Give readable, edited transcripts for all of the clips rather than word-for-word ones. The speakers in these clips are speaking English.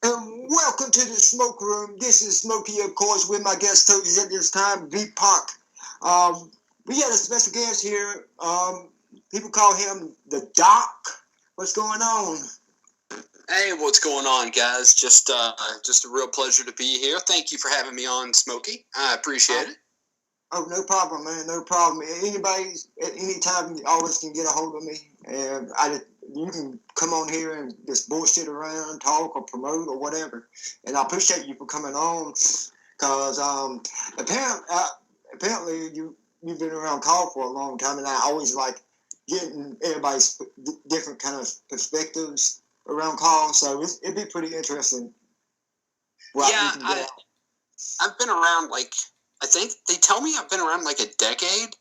And welcome to the smoke room. This is Smokey, of course, with my guest host at this time, V-Pac. We got a special guest here. People call him the Doc. What's going on? Hey, what's going on, guys? Just a real pleasure to be here. Thank you for having me on, Smokey. I appreciate it. Oh, no problem, man. No problem. Anybody, at any time, you always can get a hold of me. And you can come on here and just bullshit around, talk or promote or whatever. And I appreciate you for coming on because apparently you've been around call for a long time, and I always like getting everybody's different kind of perspectives around call. So it'd be pretty interesting. I've been around I think they tell me I've been around like a decade.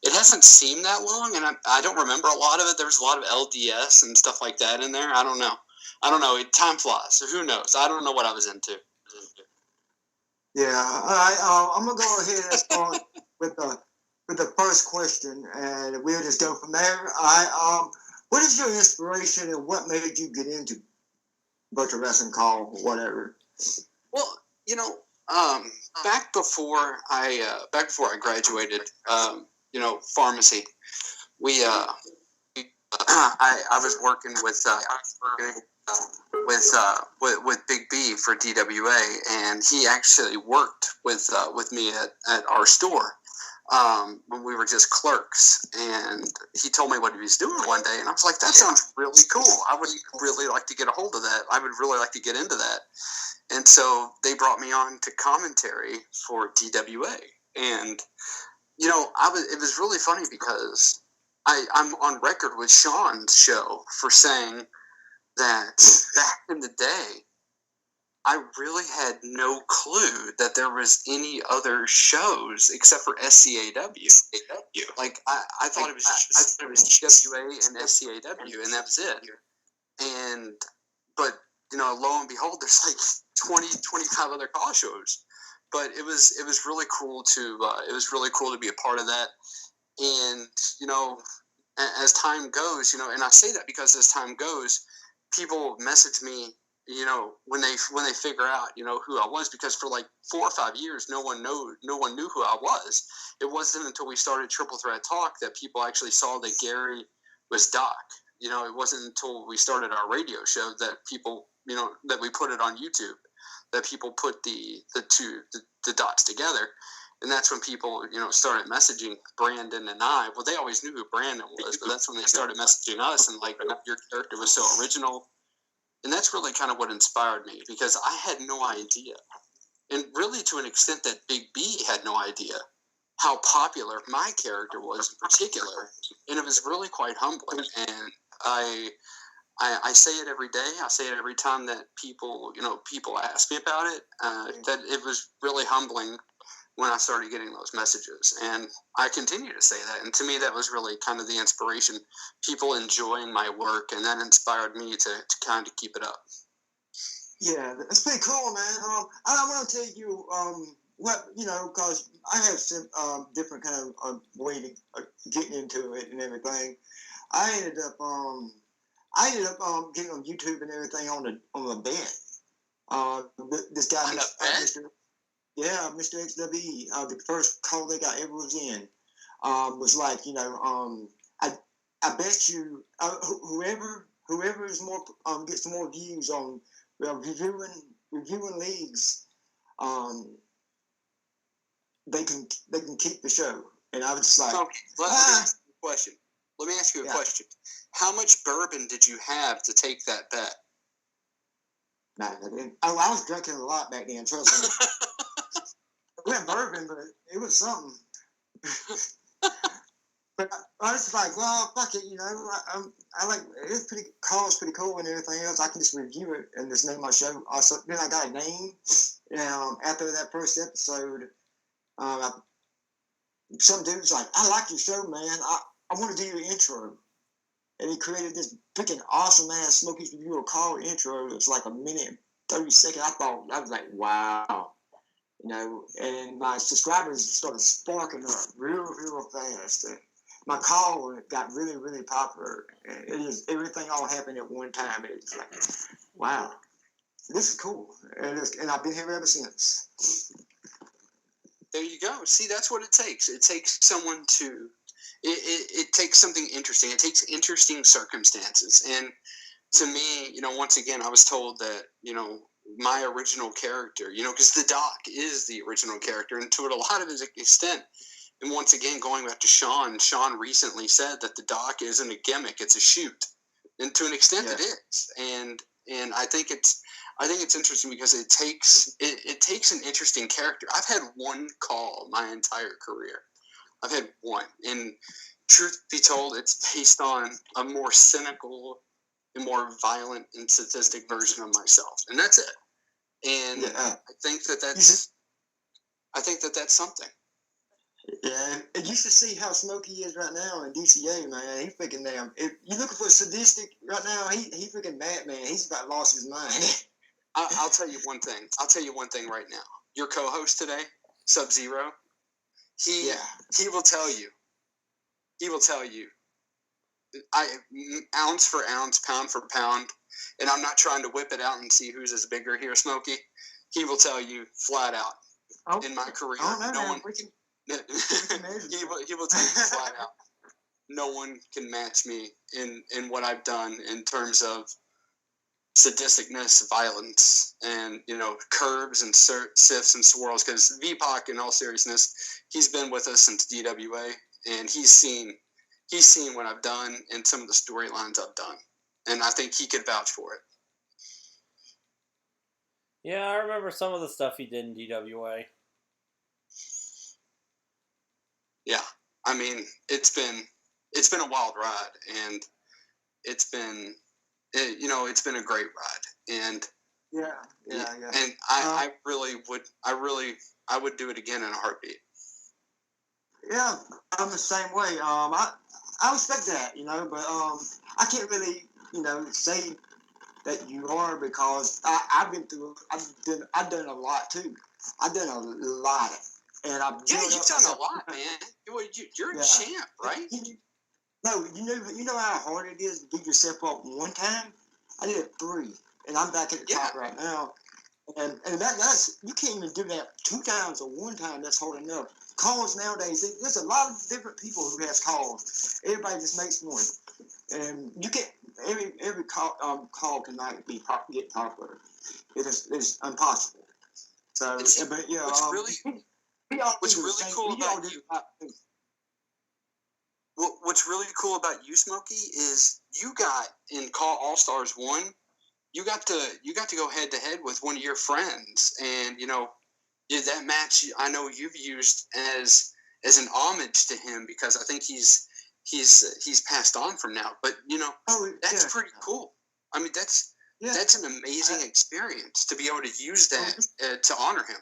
It hasn't seemed that long, and I don't remember a lot of it. There's a lot of LDS and stuff like that in there. I don't know. Time flies, so who knows? I don't know what I was into. Yeah, all right. I'm gonna go ahead and start with the first question, and we'll just go from there. What is your inspiration, and what made you get into virtual wrestling, call, or whatever? Well, back before I graduated, pharmacy, I was working with Big B for DWA, and he actually worked with me at our store when we were just clerks. And he told me what he was doing one day, and I was like, that sounds really cool. I would really like to get a hold of that. I would really like to get into that. And so they brought me on to commentary for DWA. And, it was really funny because I'm on record with Sean's show for saying that back in the day, I really had no clue that there was any other shows except for SCAW. Like, I thought it was just DWA and SCAW, and that was it. But lo and behold, there's like 20, 25 other call shows. But it was really cool to be a part of that. And as time goes, and I say that because as time goes, people message me, when they figure out, who I was, because for like 4 or 5 years, no one knew who I was. It wasn't until we started Triple Threat Talk that people actually saw that Gary was Doc. It wasn't until we started our radio show that people, that we put it on YouTube, that people put the dots together. And that's when people, started messaging Brandon and I. Well, they always knew who Brandon was, but that's when they started messaging us and like, your character was so original. And that's really kind of what inspired me, because I had no idea, and really to an extent that Big B had no idea how popular my character was in particular. And it was really quite humbling. And I say it every day. I say it every time that people ask me about it, that it was really humbling when I started getting those messages. And I continue to say that. And to me, that was really kind of the inspiration, people enjoying my work, and that inspired me to kind of keep it up. Yeah, that's pretty cool, man. I want to tell you because I have some different kind of way to getting into it and everything. I ended up getting on YouTube and everything on a bet. This guy, Mr. XWE, the first call that I ever was in, was like, I bet you whoever is more gets more views on reviewing leagues, they can keep the show. And I was just like, Let me ask you a question. How much bourbon did you have to take that bet? I was drinking a lot back then, trust me. It wasn't bourbon, but it was something. But I was like, well, fuck it, I like it's pretty cool and everything else. I can just review it and just name my show. Also, then I got a name. After that first episode, some dude's like, I like your show, man. I want to do your intro. And he created this freaking awesome ass Smokey's Review of Call intro. It was like a minute and 30 seconds. I was like, wow. And my subscribers started sparking up real fast. And my call got really, really popular. And everything all happened at one time. It's like, wow. this is cool, and I've been here ever since. There you go. See, that's what it takes. It takes someone to. It takes something interesting. It takes interesting circumstances. And to me, once again, I was told that, my original character, because the Doc is the original character, and to a lot of his extent. And once again, going back to Sean recently said that the Doc isn't a gimmick; it's a shoot, and to an extent, it is. And I think it's interesting because it takes an interesting character. I've had one call my entire career. I've had one, and truth be told, it's based on a more cynical and more violent and sadistic version of myself, and that's it. And I think that's something. Yeah, and you should see how Smokey is right now in DCA, man. He freaking damn. If you're looking for a sadistic right now, he freaking mad, man. He's about lost his mind. I'll tell you one thing. I'll tell you one thing right now. Your co-host today, Sub-Zero, he will tell you. He will tell you. Ounce for ounce, pound for pound, and I'm not trying to whip it out and see who's is bigger here, Smokey. He will tell you flat out. In my career, no one. He will tell you flat out. No one can match me in what I've done in terms of sadisticness, violence, and curves and sifts and swirls. Because V-Pac, in all seriousness, he's been with us since DWA, and he's seen what I've done and some of the storylines I've done, and I think he could vouch for it. Yeah, I remember some of the stuff he did in DWA. Yeah, I mean, it's been a wild ride, and it's been a great ride, and and I would do it again in a heartbeat. Yeah, I'm the same way. I respect that, but I can't really, say that you are, because I've been through. I've done a lot too. I've done a lot. And I've you've done a lot, man. You're a champ, right? No, you know how hard it is to beat yourself up one time. I did it 3, and I'm back at the top right now. And that's you can't even do that 2 times or 1 time. That's hard enough. Calls nowadays, there's a lot of different people who has calls. Everybody just makes one, and you can't. Every call cannot get popular. It's impossible. So, but yeah, what's really cool about you? What's really cool about you, Smokey, is you got in Call All Stars 1. You got to go head to head with one of your friends, and that match I know you've used as an homage to him, because I think he's passed on from now. But that's pretty cool. I mean, that's an amazing experience to be able to use that to honor him.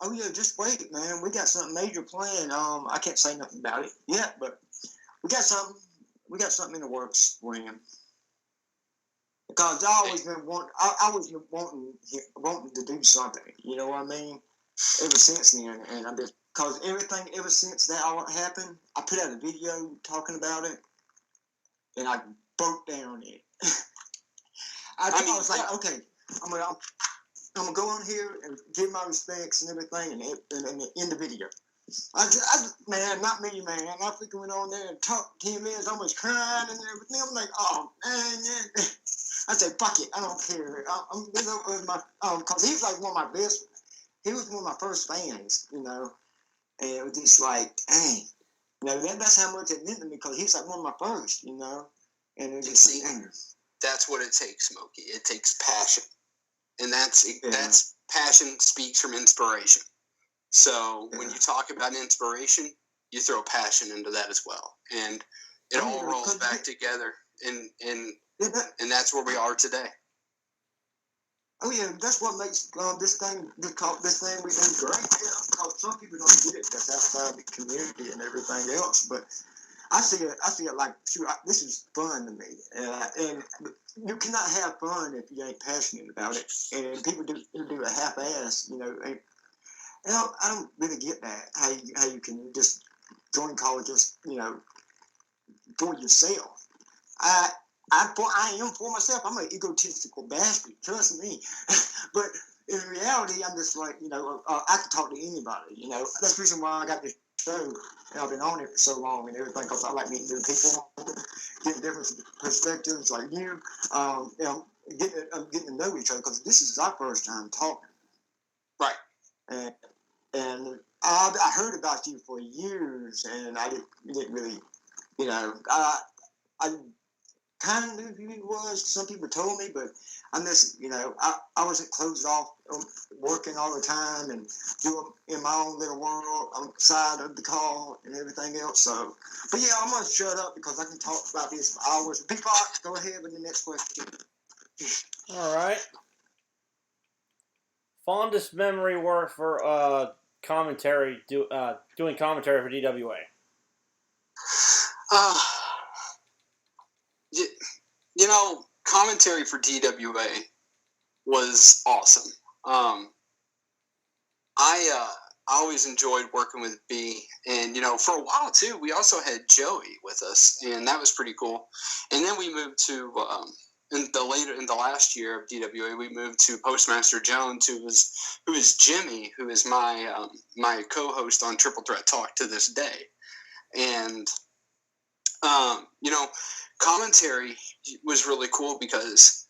Oh yeah, just wait, man. We got something major planned. I can't say nothing about it yet, but we got something. We got something in the works for him. Because I always been wanting to do something. You know what I mean? Ever since then, and I'm just because everything ever since that all happened, I put out a video talking about it, and I broke down it. I was like, okay, I'm gonna go on here and give my respects and everything, and end the video. Man, not me, man. I freaking went on there and talked 10 minutes, almost crying and everything. I'm like, oh man. I said, fuck it, I don't care. I'm with my because he was like one of my best. He was one of my first fans, and it was just like, dang, that's how much it meant to me, because he was like one of my first, and it was just that's what it takes, Smokey. It takes passion. And that's passion speaks from inspiration. So when you talk about inspiration, you throw passion into that as well, and it all rolls back together, and that's where we are today. Oh yeah, that's what makes this thing we do great. Yeah, because some people don't get it. That's outside the community and everything else, but I see it like, shoot, this is fun to me, and you cannot have fun if you ain't passionate about it. And people do a half-ass, And I don't really get that, how you can just join college just, for yourself. I am for myself. I'm an egotistical bastard. Trust me. But in reality, I'm just like, I can talk to anybody. That's the reason why I got this show, and I've been on it for so long and everything, because I like meeting new people, getting different perspectives, like you. Getting to know each other, because this is our first time talking. Right. And I heard about you for years, and I didn't really, I kind of knew who he was. Some people told me, but I wasn't closed off, working all the time and doing in my own little world on the side of the call and everything else. So, but yeah, I'm gonna shut up because I can talk about this for hours. V-Pac, go ahead with the next question. All right. Fondest memory work for commentary, doing commentary for DWA. Commentary for DWA was awesome. I always enjoyed working with B, and for a while too, we also had Joey with us, and that was pretty cool. And then we moved to in the last year of DWA, we moved to Postmaster Jones, who is Jimmy, who is my my co-host on Triple Threat Talk to this day, and commentary was really cool because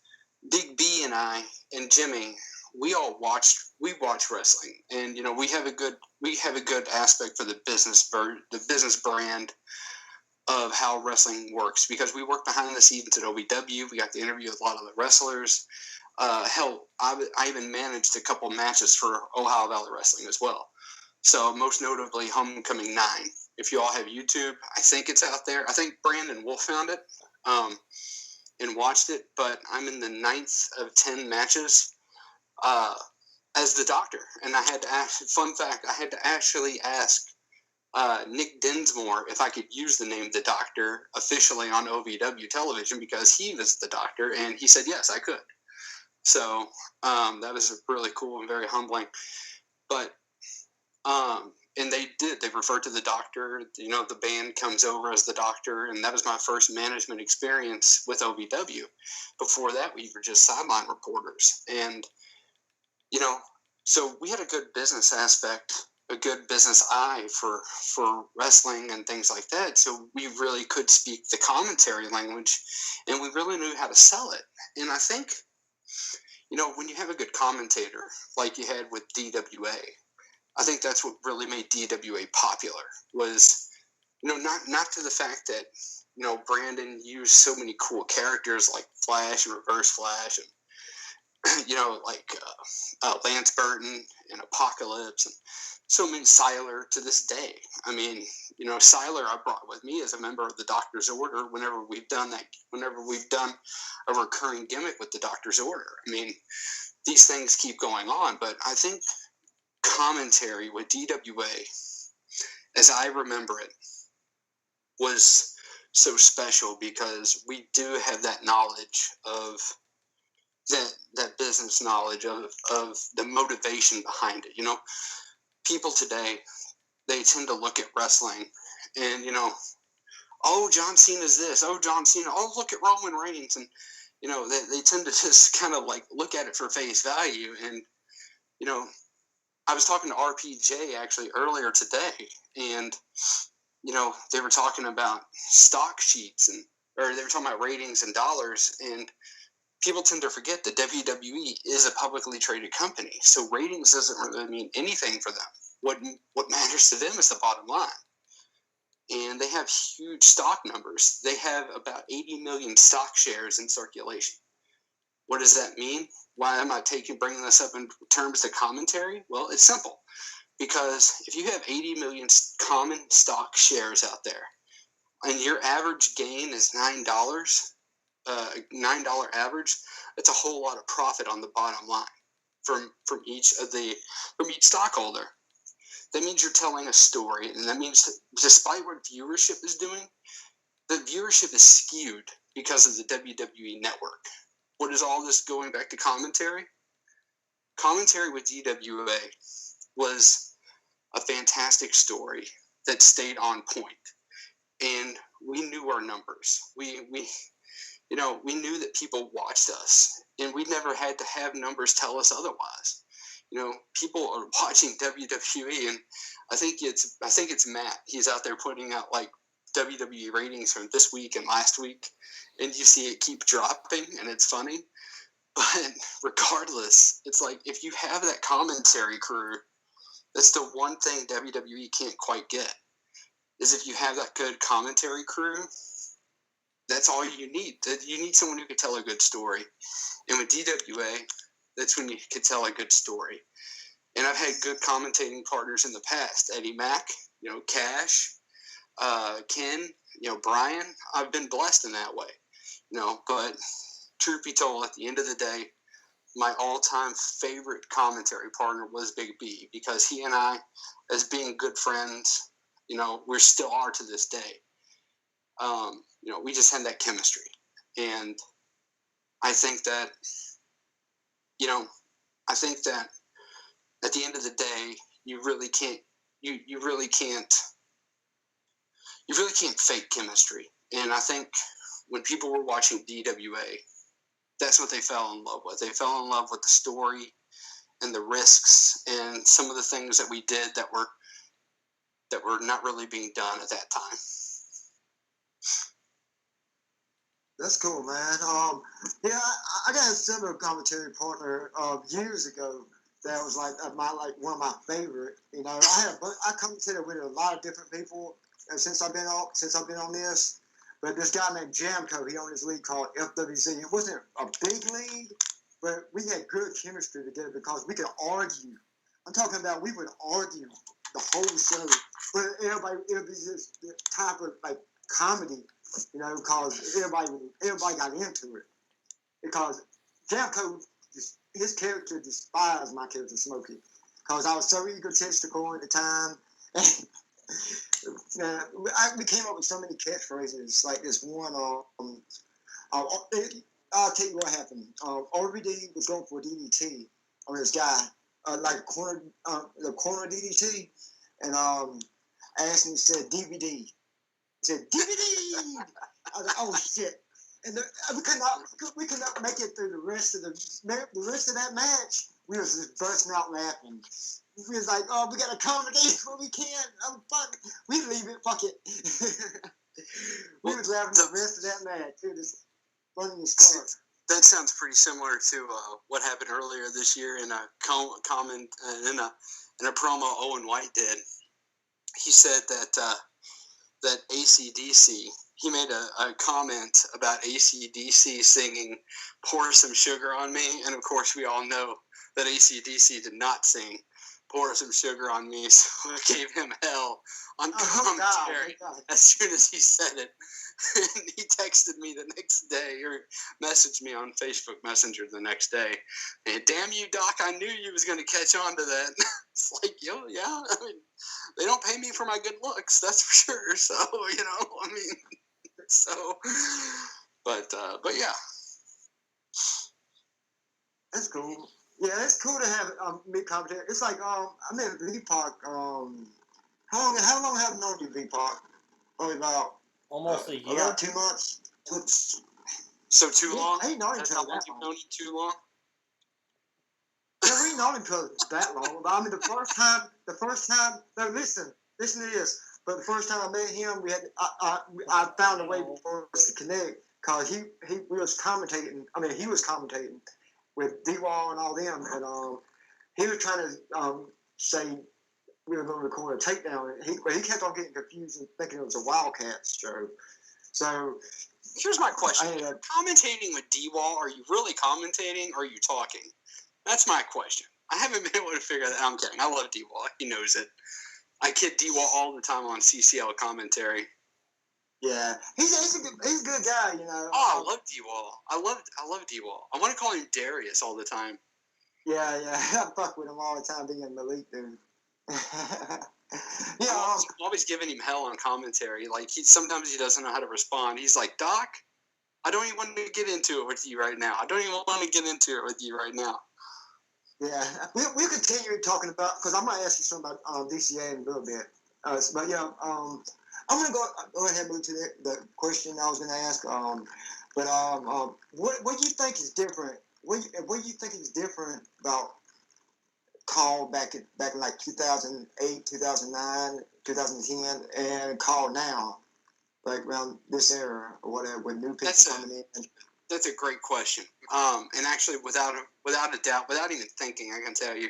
Big B and I and Jimmy, we watch wrestling, and we have a good aspect for the business brand of how wrestling works, because we work behind the scenes at OVW. We got to interview a lot of the wrestlers. Hell, I even managed a couple matches for Ohio Valley Wrestling as well. So most notably, Homecoming 9. If you all have YouTube, I think it's out there. I think Brandon Wolf found it and watched it. But I'm in the 9th of 10 matches as the Doctor, and I had to ask. Fun fact: I had to actually ask Nick Dinsmore if I could use the name the Doctor officially on OVW television, because he was the Doctor, and he said yes, I could. So that was really cool and very humbling. But and they referred to the Doctor. The band comes over as the Doctor, and that was my first management experience with OVW. Before that, we were just sideline reporters, and so we had a good business aspect, a good business eye for wrestling and things like that. So we really could speak the commentary language, and we really knew how to sell it. And I think, when you have a good commentator like you had with DWA, I think that's what really made DWA popular. Was not to the fact that Brandon used so many cool characters like Flash and Reverse Flash, and Lance Burton and Apocalypse, and so many Siler to this day. I mean, Siler I brought with me as a member of the Doctor's Order whenever we've done a recurring gimmick with the Doctor's Order. I mean, these things keep going on, but I think commentary with DWA, as I remember it, was so special because we do have that knowledge of that business knowledge of the motivation behind it. People today, they tend to look at wrestling and, oh, John Cena's this, oh, John Cena, oh, look at Roman Reigns. And, they tend to just kind of like look at it for face value. And, I was talking to RPJ actually earlier today, and, they were talking about stock sheets, or they were talking about ratings and dollars, and people tend to forget that WWE is a publicly traded company, so ratings doesn't really mean anything for them. What matters to them is the bottom line. And they have huge stock numbers. They have about 80 million stock shares in circulation. What does that mean? Why am I bringing this up in terms of commentary? Well, it's simple. Because if you have 80 million common stock shares out there, and your average gain is $9, $9 average, that's a whole lot of profit on the bottom line from each stockholder. That means you're telling a story, and that means despite what viewership is doing, the viewership is skewed because of the WWE network. What is all this going back to commentary? Commentary with DWA was a fantastic story that stayed on point, and we knew our numbers. We you know, we knew that people watched us, and we never had to have numbers tell us otherwise. You know, people are watching WWE, and I think it's Matt. He's out there putting out like WWE ratings from this week and last week, and you see it keep dropping, and it's funny. But regardless, it's like if you have that commentary crew, that's the one thing WWE can't quite get. Is if you have that good commentary crew, that's all you need. You need someone who can tell a good story. And with DWA, that's when you can tell a good story. And I've had good commentating partners in the past. Eddie Mack, you know, Cash, Ken, you know, Brian. I've been blessed in that way. You know, but truth be told, at the end of the day, my all-time favorite commentary partner was Big B, because he and I, as being good friends, you know, we still are to this day. You know, we just had that chemistry. And I think that, you know, I think that at the end of the day, you really can't fake chemistry. And I think when people were watching DWA, that's what they fell in love with. They fell in love with the story and the risks and some of the things that we did that were not really being done at that time. That's cool, man. Yeah, I got a similar commentary partner years ago that was like one of my favorite. You know, I commentated with a lot of different people since I've been on this. But this guy named Jamco, he owned this league called FWC. It wasn't a big league, but we had good chemistry together because we could argue. I'm talking about we would argue the whole show, but it would be just the type of like comedy, you know, because everybody got into it. Because Jamco, his character despised my character Smokey, because I was so egotistical at the time. We came up with so many catchphrases, like this one. I'll tell you what happened. RVD was going for a DDT on this guy, like the corner DDT, and Ashley said DVD. He said DVD. I was like, oh shit! And we could not make it through the rest of that match. We was just bursting out laughing. We was like, oh, we got to accommodate what we can. We leave it, fuck it. We was laughing the rest of that match. It was funny as fuck. That sounds pretty similar to what happened earlier this year in a comment in a promo Owen White did. He said that AC/DC. He made a comment about AC/DC singing "Pour Some Sugar on Me," and of course we all know that AC/DC did not sing "Pour Some Sugar on Me," so I gave him hell on commentary as soon as he said it. And he texted me the next day, or messaged me on Facebook Messenger the next day. And damn you, Doc, I knew you was going to catch on to that. It's like, yo, yeah, I mean, they don't pay me for my good looks, that's for sure. So, you know, I mean, so, but yeah. That's cool. Yeah, it's cool to have me commentate. It's like I met V-Pac. How long have I known you, V-Pac? Probably about almost a year. About 2 months. So too long? I ain't known him That's how long you've known him too long? Yeah, we ain't known him for that long. But I mean, the first time. No, listen to this. But the first time I met him, I found a way for us to connect, because he was commentating. I mean, he was commentating with D-Wall and all them, and he was trying to say we were going to record a takedown, but he kept on getting confused and thinking it was a Wildcats show. So here's my question: commentating with D-Wall, are you really commentating, or are you talking? That's my question. I haven't been able to figure that out. I'm kidding. I love D-Wall. He knows it. I kid D-Wall all the time on CCL commentary. Yeah, he's a good guy, you know. Oh, I love D-Wall. I love D-Wall. I want to call him Darius all the time. Yeah, I fuck with him all the time, being Malik, dude. Yeah, I'm always giving him hell on commentary. Like sometimes he doesn't know how to respond. He's like, Doc, I don't even want to get into it with you right now. Yeah, we'll continue talking about, because I'm gonna ask you something about DCA in a little bit. But yeah, I'm gonna go ahead and move to the question I was gonna ask. But what do you think is different? What do you think is different about Call back in like 2008, 2009, 2010, and Call now, like around this era or whatever, with new people coming in? That's a great question. And actually, without a doubt, without even thinking, I can tell you,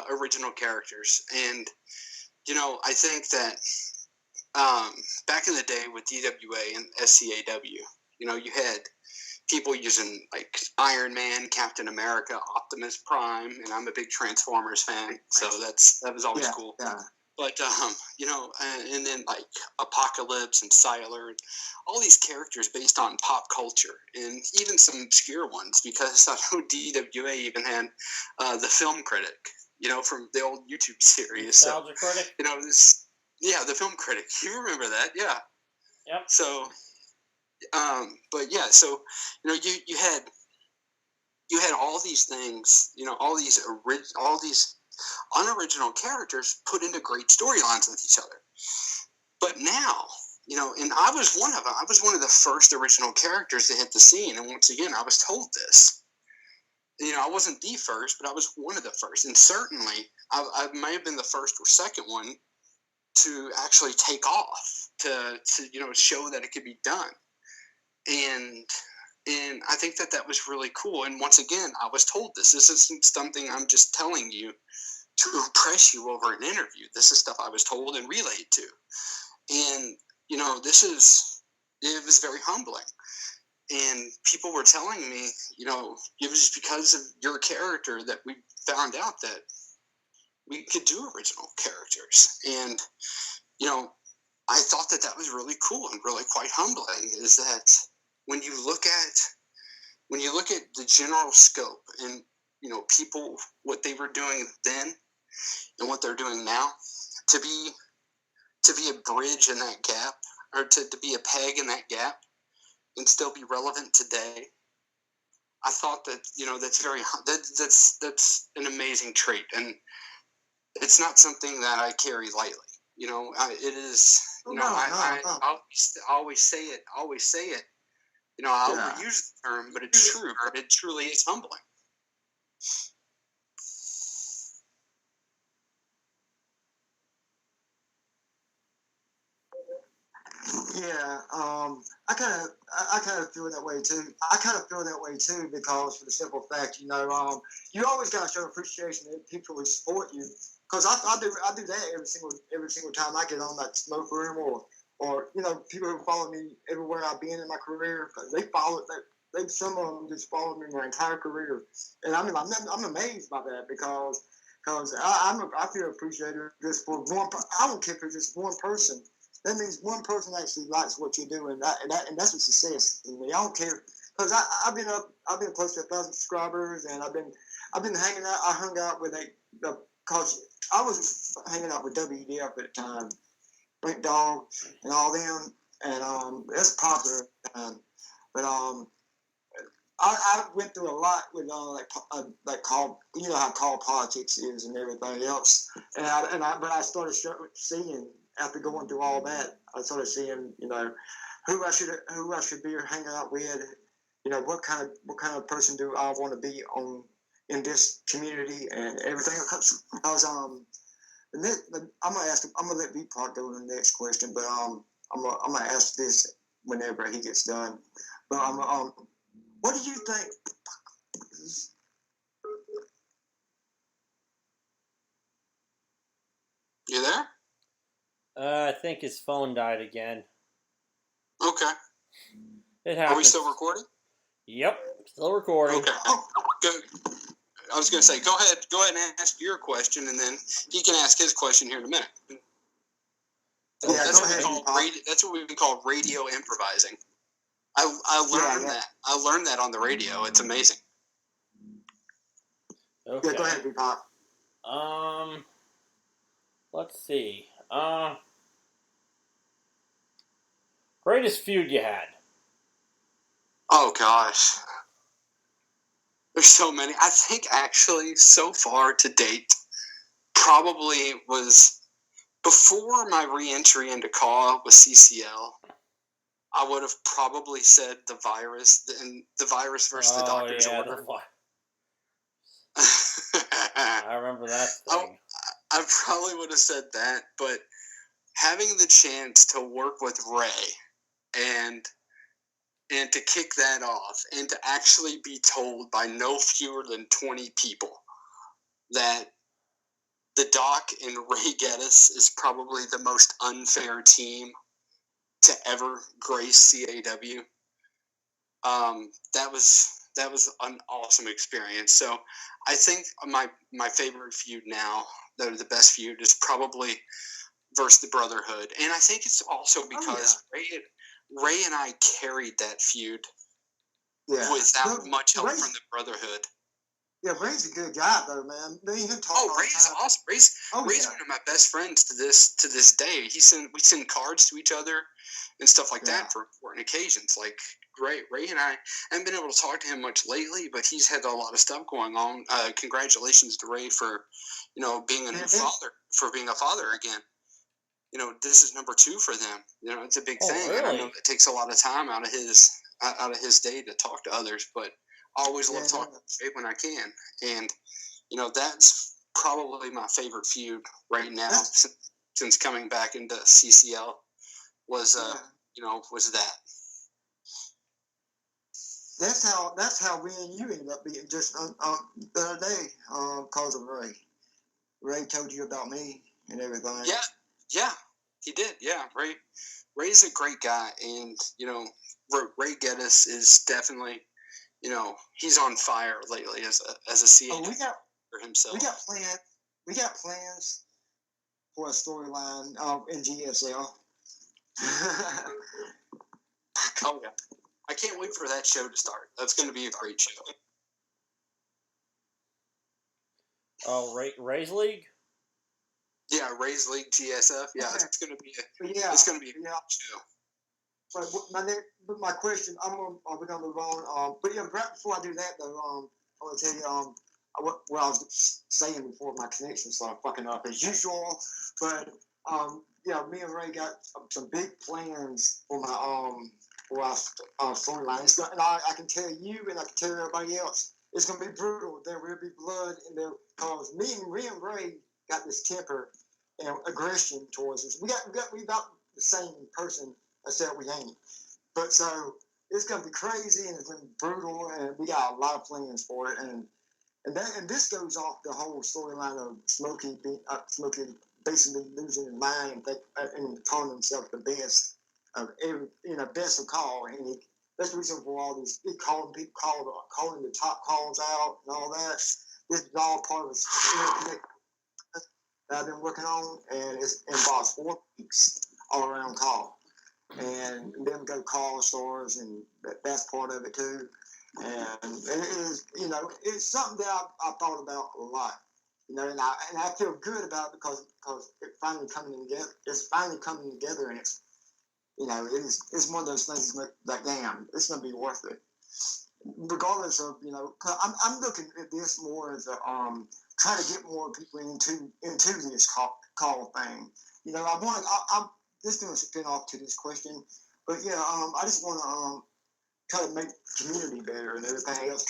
original characters. And I think that back in the day with DWA and SCAW, you had people using like Iron Man, Captain America, Optimus Prime, and I'm a big Transformers fan, so that was always cool. Yeah. But and then like Apocalypse and Sylar, and all these characters based on pop culture, and even some obscure ones, because I know DWA even had the Film Critic, from the old YouTube series. Nostalgia Critic. The Film Critic. You remember that? Yeah. Yep. So. But yeah, so you had all these things, all these unoriginal characters put into great storylines with each other. But now, and I was one of them. I was one of the first original characters to hit the scene, and once again, I was told this. I wasn't the first, but I was one of the first, and certainly I may have been the first or second one to actually take off to show that it could be done. And I think that was really cool. And once again, I was told this. This isn't something I'm just telling you to impress you over an interview. This is stuff I was told and relayed to. And, it was very humbling. And people were telling me, it was because of your character that we found out that we could do original characters. And, I thought that was really cool and really quite humbling, is that when you look at the general scope and people, what they were doing then and what they're doing now, to be a bridge in that gap, or to be a peg in that gap and still be relevant today, I thought that that's an amazing trait, and it's not something that I carry lightly. It is. I always say it. I overuse the term, but it's true. It truly is humbling. Yeah, I kind of feel that way too. I kind of feel that way too, because for the simple fact, you always gotta show appreciation to people who support you. Because I do that every single time I get on that smoke room, or people who follow me everywhere I've been in my career. Some of them just followed me my entire career, and I'm amazed by that, because I feel appreciated just for one. I don't care if it's just one person. That means one person actually likes what you do, and that's a success to me. I don't care, because I've been close to 1,000 subscribers, and I've been hanging out. I hung out with because I was hanging out with WDF at the time, Brent Dog and all them, and that's popular at the time. But I went through a lot with like call, how call politics is and everything else, but I started seeing, after going through all that, I started seeing who I should be hanging out with, what kind of person do I want to be in this community and everything. Because I'm gonna let V-Pac go to the next question, but I'm gonna ask this whenever he gets done. But what do you think? You there? I think his phone died again. Okay. It happens. Are we still recording? Yep, still recording. Okay. Good. I was going to say, go ahead and ask your question, and then he can ask his question here in a minute. That's what we call radio improvising. I learned that. I learned that on the radio. It's amazing. Okay. Yeah, go ahead, V-Pac. Let's see. Greatest feud you had? Oh, gosh. There's so many. I think, actually, so far to date, probably was before my re-entry into CAW with CCL. I would have probably said the virus, and the virus versus the doctor's order. I remember that thing. I probably would have said that, but having the chance to work with Ray and to kick that off and to actually be told by no fewer than 20 people that the Doc and Ray Geddes is probably the most unfair team to ever grace CAW. That was an awesome experience. So I think my favorite feud now, the best feud, is probably versus the Brotherhood, and I think it's also because Ray and I carried that feud without much help from the Brotherhood. Yeah, Ray's a good guy though, man. Ray's awesome. Ray's one of my best friends to this day. We send cards to each other and stuff like that for important occasions. Like Ray and I haven't been able to talk to him much lately, but he's had a lot of stuff going on. Congratulations to Ray for being a new father, for being a father again. This is number 2 for them. It's a big thing. Really? And I know it takes a lot of time out of his day to talk to others, but I always love talking to Ray when I can. And, that's probably my favorite feud right now since coming back into CCL was that. That's how we and you ended up being just the other day because of Ray. Ray told you about me and everything. Yeah, he did. Yeah, Ray's a great guy, and Ray Geddes is definitely, he's on fire lately as a CA for himself. We got plans for a storyline in GSL. Oh yeah, I can't wait for that show to start. That's going to be a great show. Oh, Ray's League. Yeah, Ray's League GSF. Yeah, it's going to be a great show. But my question, we're gonna move on. But right before I do that though, I want to tell you what I was saying before my connection started fucking up as usual. But me and Ray got some big plans for our storyline. And I can tell you, and I can tell everybody else, it's gonna be brutal. There will be blood, and because me and Ray got this temper and aggression towards us. We got the same person, except we ain't. But so it's gonna be crazy and it's gonna be brutal, and we got a lot of plans for it. And this goes off the whole storyline of Smokey basically losing his mind and calling himself the best of best of call, and that's the reason for all these calling the top calls out and all that. This is all part of the that I've been working on, and it involves 4 weeks all around call, and then go call stores, and that's part of it too. And it is, it's something that I thought about a lot, and I feel good about it because it's finally coming together. It's finally coming together, and it's it's one of those things like damn, it's gonna be worth it. Regardless of cause I'm looking at this more as a trying to get more people into this call thing. I'm this is gonna spin off to this question, but I just want to try to make the community better and everything else.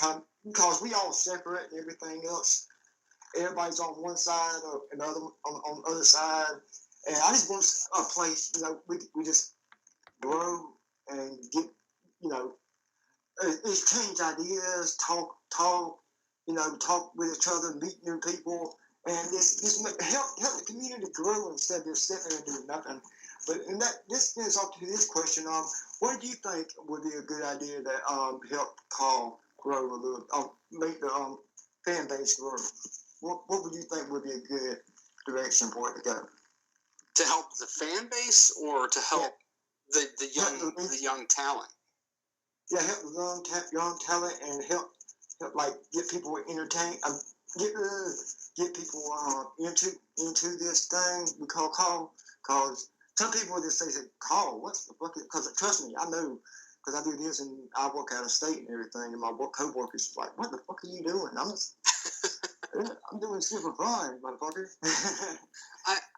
Because we all separate and everything else. Everybody's on one side or another on the other side, and I just want a place we just grow and get exchange ideas, talk, talk with each other, meet new people, and just help the community grow instead of just sitting there and doing nothing. But this spins off to this question: what do you think would be a good idea that help call grow a little, make the fan base grow? What would you think would be a good direction for it to go? To help the fan base, or to help the young talent? Yeah, help the young talent and help like get people entertained. Get people into this thing we call call. Cause some people just say call. What's the fuck? Because trust me, I know. Because I do this and I work out of state and everything, and my co-workers like, what the fuck are you doing? I'm doing super fine, motherfucker.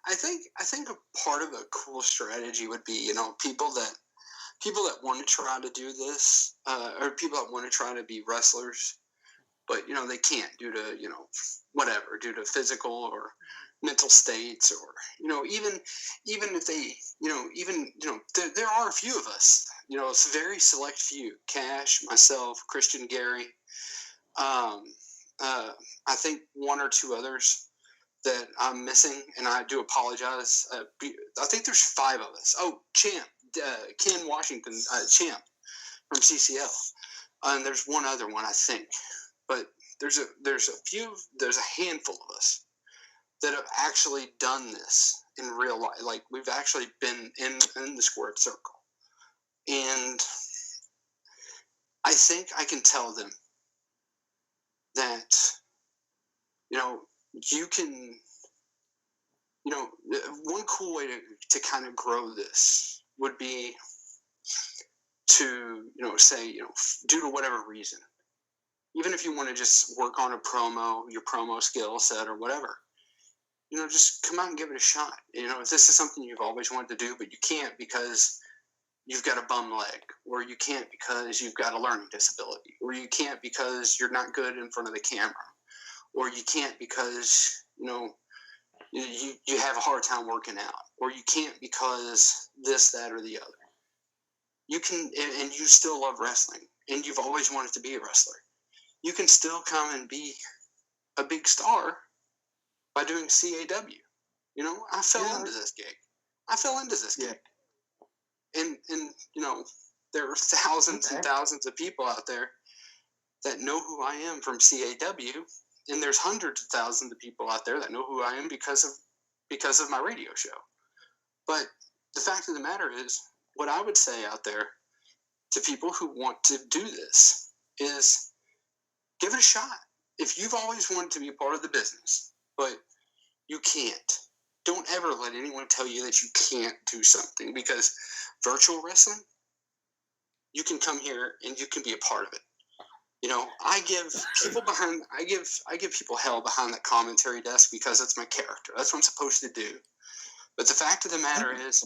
I think a part of a cool strategy would be people that people that want to try to do this, or people that want to try to be wrestlers, but they can't due to whatever, due to physical or mental states, or even if they there are a few of us, it's a very select few. Cash, myself, Christian, Gary, I think one or two others that I'm missing, and I do apologize. I think there's 5 of us. Oh, Champ, Ken Washington, Champ from CCL, and there's one other one I think, but there's a handful of us that have actually done this in real life. Like, we've actually been in the squared circle, and I think I can tell them that you can, one cool way to kind of grow this would be to, say, due to whatever reason, even if you want to just work on your promo skill set or whatever, just come out and give it a shot. If this is something you've always wanted to do, but you can't because you've got a bum leg, or you can't because you've got a learning disability, or you can't because you're not good in front of the camera, or you can't because, you have a hard time working out, or you can't because this, that, or the other. You can, and you still love wrestling, and you've always wanted to be a wrestler. You can still come and be a big star by doing CAW. I fell into this gig. And there are thousands and thousands of people out there that know who I am from CAW, and there's hundreds of thousands of people out there that know who I am because of my radio show. But the fact of the matter is, what I would say out there to people who want to do this is give it a shot. If you've always wanted to be a part of the business, but you can't, don't ever let anyone tell you that you can't do something, because virtual wrestling, you can come here and you can be a part of it. I give people hell behind that commentary desk because that's my character. That's what I'm supposed to do. But the fact of the matter is,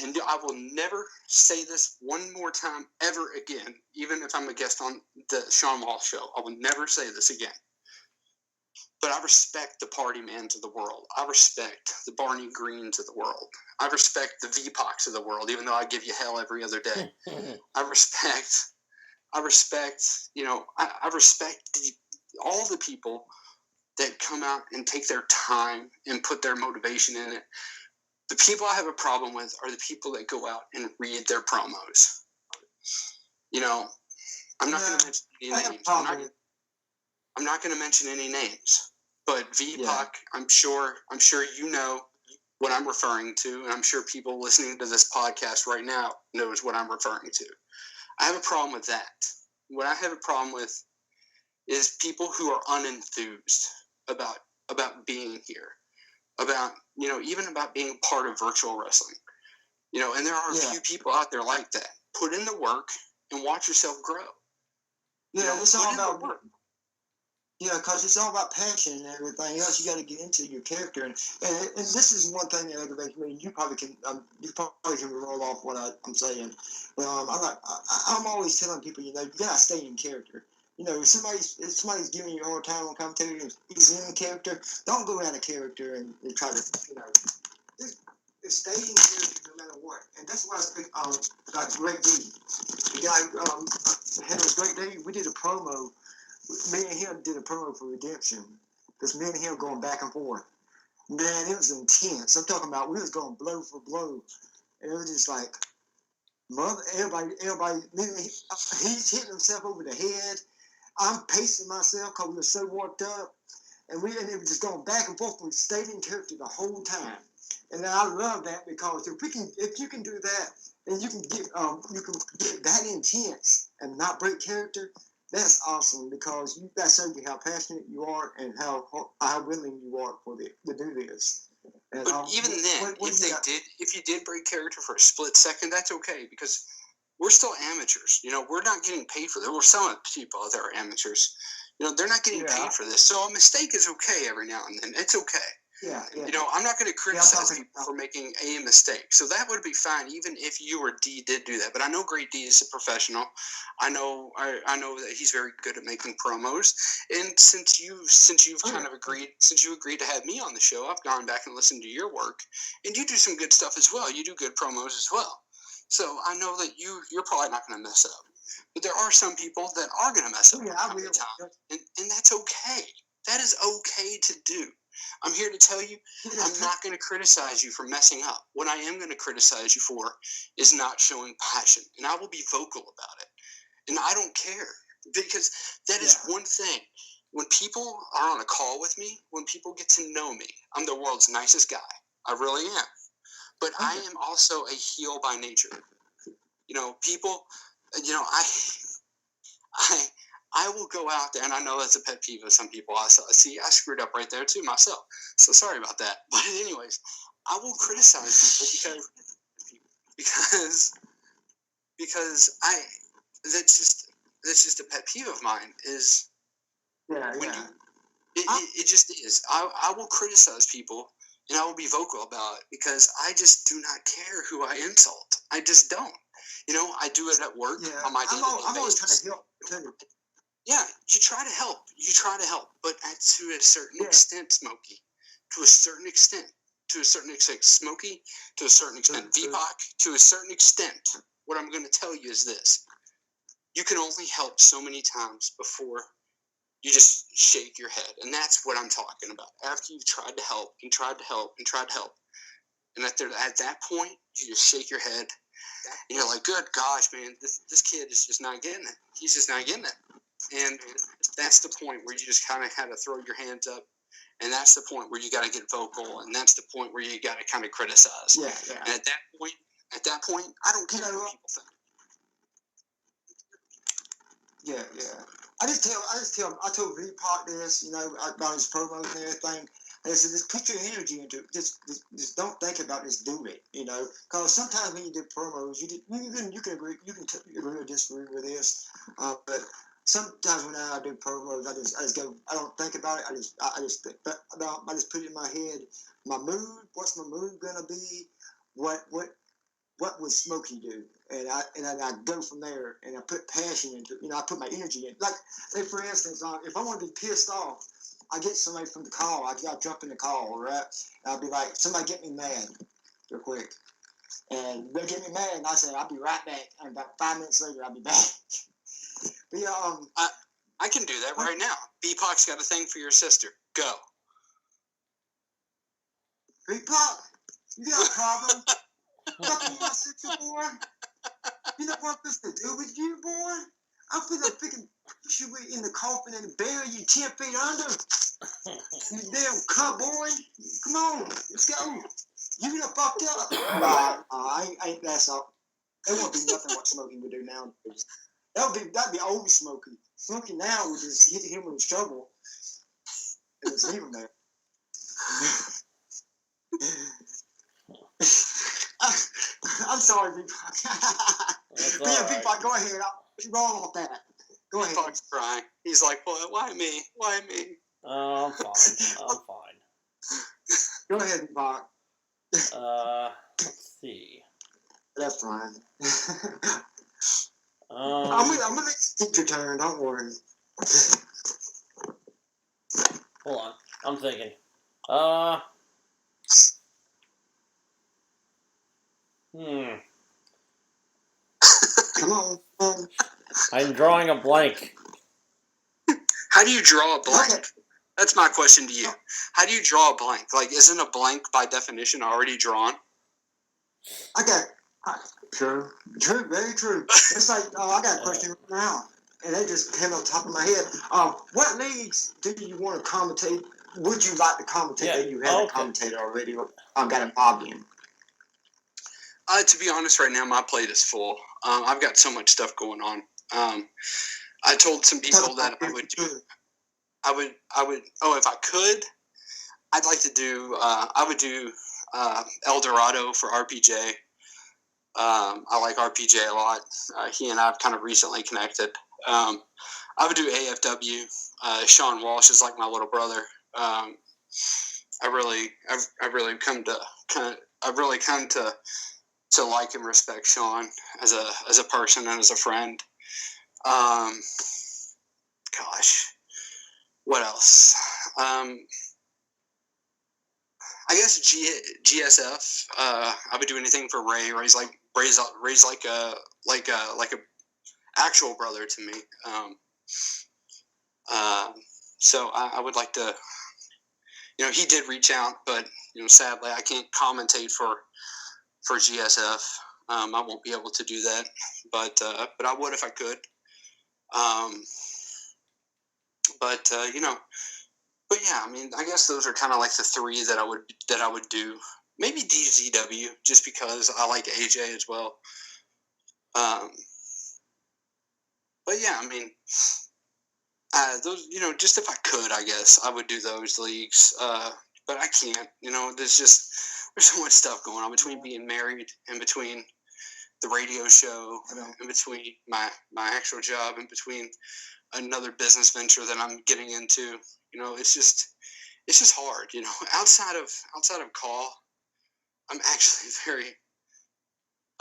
and I will never say this one more time ever again, even if I'm a guest on the Sean Wall show, I will never say this again. But I respect the Party Mans of the world. I respect the Barney Greens of the world. I respect the V-Pacs of the world, even though I give you hell every other day. I respect all the people that come out and take their time and put their motivation in it. The people I have a problem with are the people that go out and read their promos. I'm not going to mention any names. I'm not going to mention any names. But V-Pac, I'm sure you know what I'm referring to, and I'm sure people listening to this podcast right now knows what I'm referring to. I have a problem with that. What I have a problem with is people who are unenthused about being here, about even about being part of virtual wrestling. And there are a few people out there like that. Put in the work and watch yourself grow. It's all about work. Because it's all about passion and everything else. You got to get into your character, and this is one thing that aggravates me. You probably can roll off what I'm saying. But I'm always telling people, you got to stay in character. If somebody's giving you a hard time on commentary and he's in character, don't go out of character and try to just stay in character no matter what. And that's why I speak about Great D. The guy had a Great D. We did a promo. Me and him did a promo for Redemption. Because me and him going back and forth. Man, it was intense. I'm talking about we was going blow for blow. And it was just like, everybody, he's hitting himself over the head. I'm pacing myself because we were so worked up. And it was just going back and forth. We stayed in character the whole time. And I love that because if you can do that, and you can get that intense and not break character, that's awesome, because that shows you how passionate you are and how willing you are to do this. And, but even then, if you did break character for a split second, that's okay, because we're still amateurs. We're not getting paid for this. We're some people that are amateurs. They're not getting paid for this. So a mistake is okay every now and then. It's okay. Yeah, yeah. You know, I'm not going to criticize talking people for making a mistake. So that would be fine, even if you or D did do that. But I know Great D is a professional. I know that he's very good at making promos. And since you've kind of agreed to have me on the show, I've gone back and listened to your work, and you do some good stuff as well. You do good promos as well. So I know that you're probably not going to mess up. But there are some people that are going to mess up from time to time, and that's okay. That is okay to do. I'm here to tell you, I'm not going to criticize you for messing up. What I am going to criticize you for is not showing passion, and I will be vocal about it. And I don't care, because that is one thing. When people are on a call with me, when people get to know me, I'm the world's nicest guy. I really am. But I am also a heel by nature. You know, people, you know, I will go out there, and I know that's a pet peeve of some people. I screwed up right there too myself. So sorry about that. But anyways, I will criticize people because that's just a pet peeve of mine. Is it just is. I will criticize people, and I will be vocal about it, because I just do not care who I insult. I just don't. You know, I do it at work on my daily basis. I'm always trying to help. Yeah, you try to help. But to a certain extent, Smokey. To a certain extent. Smokey, to a certain extent. V-Pac, to a certain extent. What I'm going to tell you is this. You can only help so many times before you just shake your head. And that's what I'm talking about. After you've tried to help, and tried to help, and tried to help. And at that point, you just shake your head. And you're like, good gosh, man, this kid is just not getting it. He's just not getting it. And that's the point where you just kind of had to throw your hands up. And that's the point where you got to get vocal. And that's the point where you got to kind of criticize. Yeah. And at that point, I don't care what people think. Yeah. I told V-Pac this, you know, about his promos and everything. And I said, just put your energy into it. Just don't think about this. Do it, you know. Because sometimes when you do promos, you can agree, agree or disagree with this. But sometimes when I do promos, I just go. I don't think about it. I just put it in my head. My mood. What's my mood gonna be? What would Smokey do? And I go from there, and I put passion into it. You know, I put my energy in. Like, say for instance, if I want to be pissed off, I get somebody from the call. I jump in the call, right? And I'll be like, somebody get me mad real quick. And they get me mad, and I say, I'll be right back. And about 5 minutes later, I'll be back. But yeah, I can do that right now. V-Pac's got a thing for your sister. Go. V-Pac, you got a problem? Fucking my sister, boy. You know what this to do with you, boy? I'm finna freaking put you in the coffin and bury you 10 feet under. You damn cunt, boy. Come on, let's go. You done fucked up. Nah, I ain't that's all. It won't be nothing what Smokey would do now. That'd be old Smokey. Smokey now would just hit him with a shovel and just leave him there. I'm sorry, V-Pac. Yeah, V-Pac, go ahead. What's wrong with that? Go ahead. V-Pac's crying. He's like, why me? Why me? Oh, I'm fine. Go ahead, V-Pac. Let's see. That's fine. I'm gonna take your turn. Don't worry. Hold on. I'm thinking. Come on. I'm drawing a blank. How do you draw a blank? Okay. That's my question to you. How do you draw a blank? Like, isn't a blank by definition already drawn? True, very true. It's like, I got a question right now, and they just came on top of my head. What leagues do you want to commentate? Would you like to commentate that you haven't commentated already or got involved in? To be honest, right now, my plate is full. I've got so much stuff going on. I told some people that I would do. If I could, I'd like to do. I would do El Dorado for RPJ. I like RPJ a lot. He and I have kind of recently connected. I would do AFW. Sean Walsh is like my little brother. I I've really come to like and respect Sean as a person and as a friend. Gosh, what else? I guess GSF. I would do anything for Ray. Ray's like a actual brother to me. So I would like to. He did reach out, but sadly I can't commentate for GSF. I won't be able to do that, but I would if I could. But yeah, I mean, I guess those are kind of like the three that I would do. Maybe DZW, just because I like AJ as well. But yeah, I mean, those, just if I could, I guess I would do those leagues. But I can't. There's so much stuff going on between being married and between the radio show, in between my actual job, in between another business venture that I'm getting into. It's just hard. Outside of call, I'm actually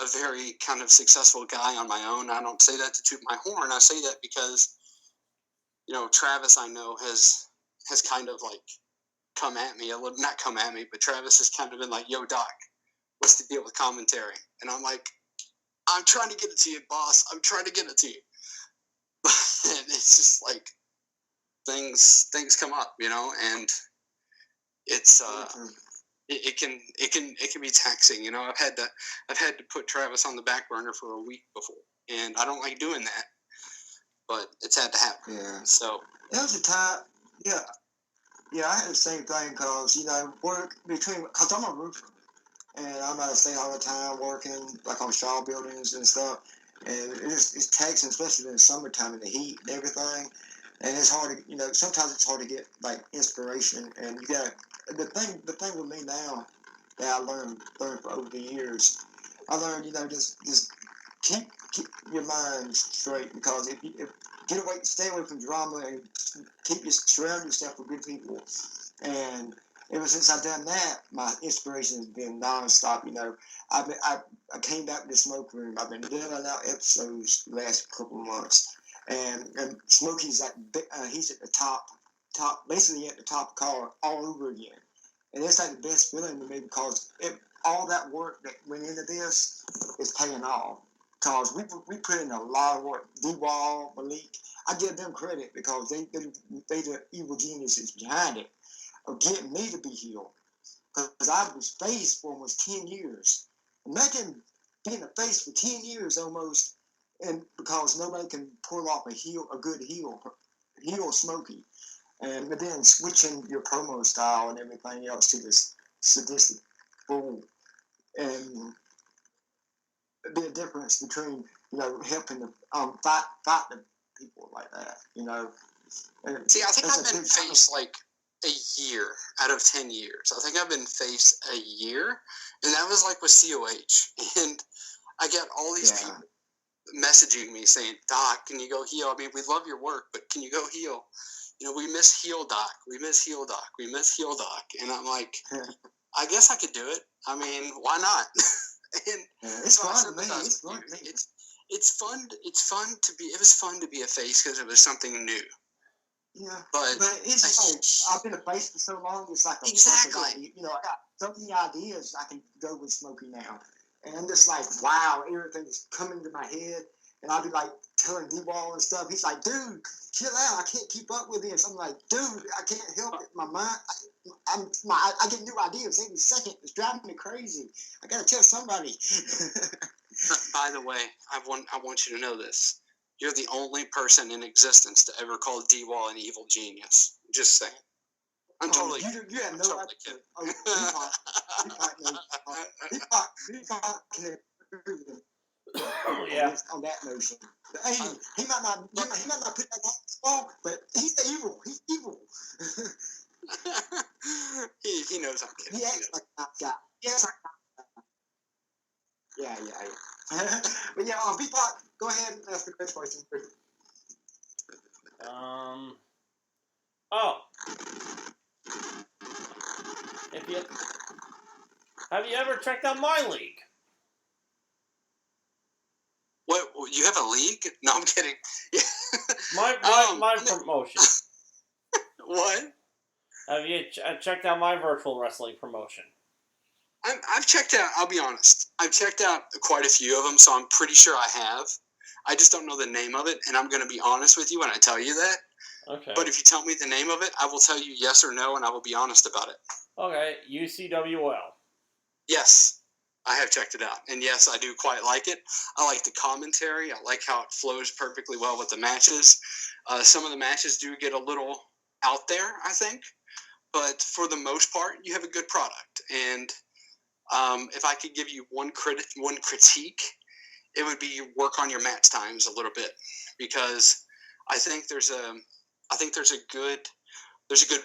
a very kind of successful guy on my own. I don't say that to toot my horn. I say that because Travis, I know, has kind of like come at me a little, not come at me, but Travis has kind of been like, "Yo, Doc, what's the deal with commentary?" And I'm like, "I'm trying to get it to you, boss. I'm trying to get it to you." And it's just like things come up, and it's it can be taxing. I've had to put Travis on the back burner for a week before, and I don't like doing that, but it's had to happen. Yeah. So there was a time. Yeah, I had the same thing because work between, because I'm a roofer and I'm out of state all the time working like on shaw buildings and stuff, and it's taxing, especially in the summertime in the heat and everything. And it's hard to, sometimes it's hard to get like inspiration, and you got the thing with me now that I learned for over the years. I learned, just keep your mind straight, because if stay away from drama, and surround yourself with good people. And ever since I've done that, my inspiration has been nonstop. I came back to the smoke room. I've been doing out episodes the last couple of months. And Smokey's he's at the top, basically at the top of the car all over again. And it's like the best feeling to me, because all that work that went into this is paying off. Because we put in a lot of work. D-Wall, Malik, I give them credit, because they the evil geniuses behind it of getting me to be healed. Because I was face for almost 10 years. Imagine being a face for 10 years almost, and because nobody can pull off a good heel Smokey, and then switching your promo style and everything else to this sadistic fool, and be a difference between helping to fight the people like that. And see, I think I've been face like a year out of 10 years. I think I've been face a year, and that was like with COH, and I get all these people messaging me saying, "Doc, can you go heel? I mean, we love your work, but can you go heel? We miss heel Doc. We miss heel Doc. We miss heel Doc." And I'm like, I guess I could do it. I mean, why not? And it's fun to me. It's fun. It's fun to be. It was fun to be a face because it was something new. Yeah, but it's just like I've been a face for so long. It's like exactly. I got so many ideas I can go with Smokey now, and I'm just like, wow, everything's coming to my head, and I'll be like telling D-Wall and stuff. He's like, dude, chill out. I can't keep up with this. I'm like, dude, I can't help it. My mind, I get new ideas every second. It's driving me crazy. I gotta tell somebody. By the way, I want you to know this. You're the only person in existence to ever call D-Wall an evil genius. Just saying. I'm totally kidding. You have no idea. V-Pac can improve on that notion. He might not put that on small, but he's evil. He's evil. he knows I'm kidding. He acts like a guy. Yes. Yeah. But yeah, V-Pac, go ahead and ask the next question. Oh. Have you ever checked out my league? What? You have a league? No, I'm kidding. Yeah. My promotion. What? Have you checked out my virtual wrestling promotion? I've checked out. I'll be honest. I've checked out quite a few of them, so I'm pretty sure I have. I just don't know the name of it, and I'm going to be honest with you when I tell you that. Okay. But if you tell me the name of it, I will tell you yes or no, and I will be honest about it. Okay, UCWL. Yes, I have checked it out, and yes, I do quite like it. I like the commentary. I like how it flows perfectly well with the matches. Some of the matches do get a little out there, I think, but for the most part, you have a good product. And if I could give you one critique, it would be work on your match times a little bit, because I think there's a good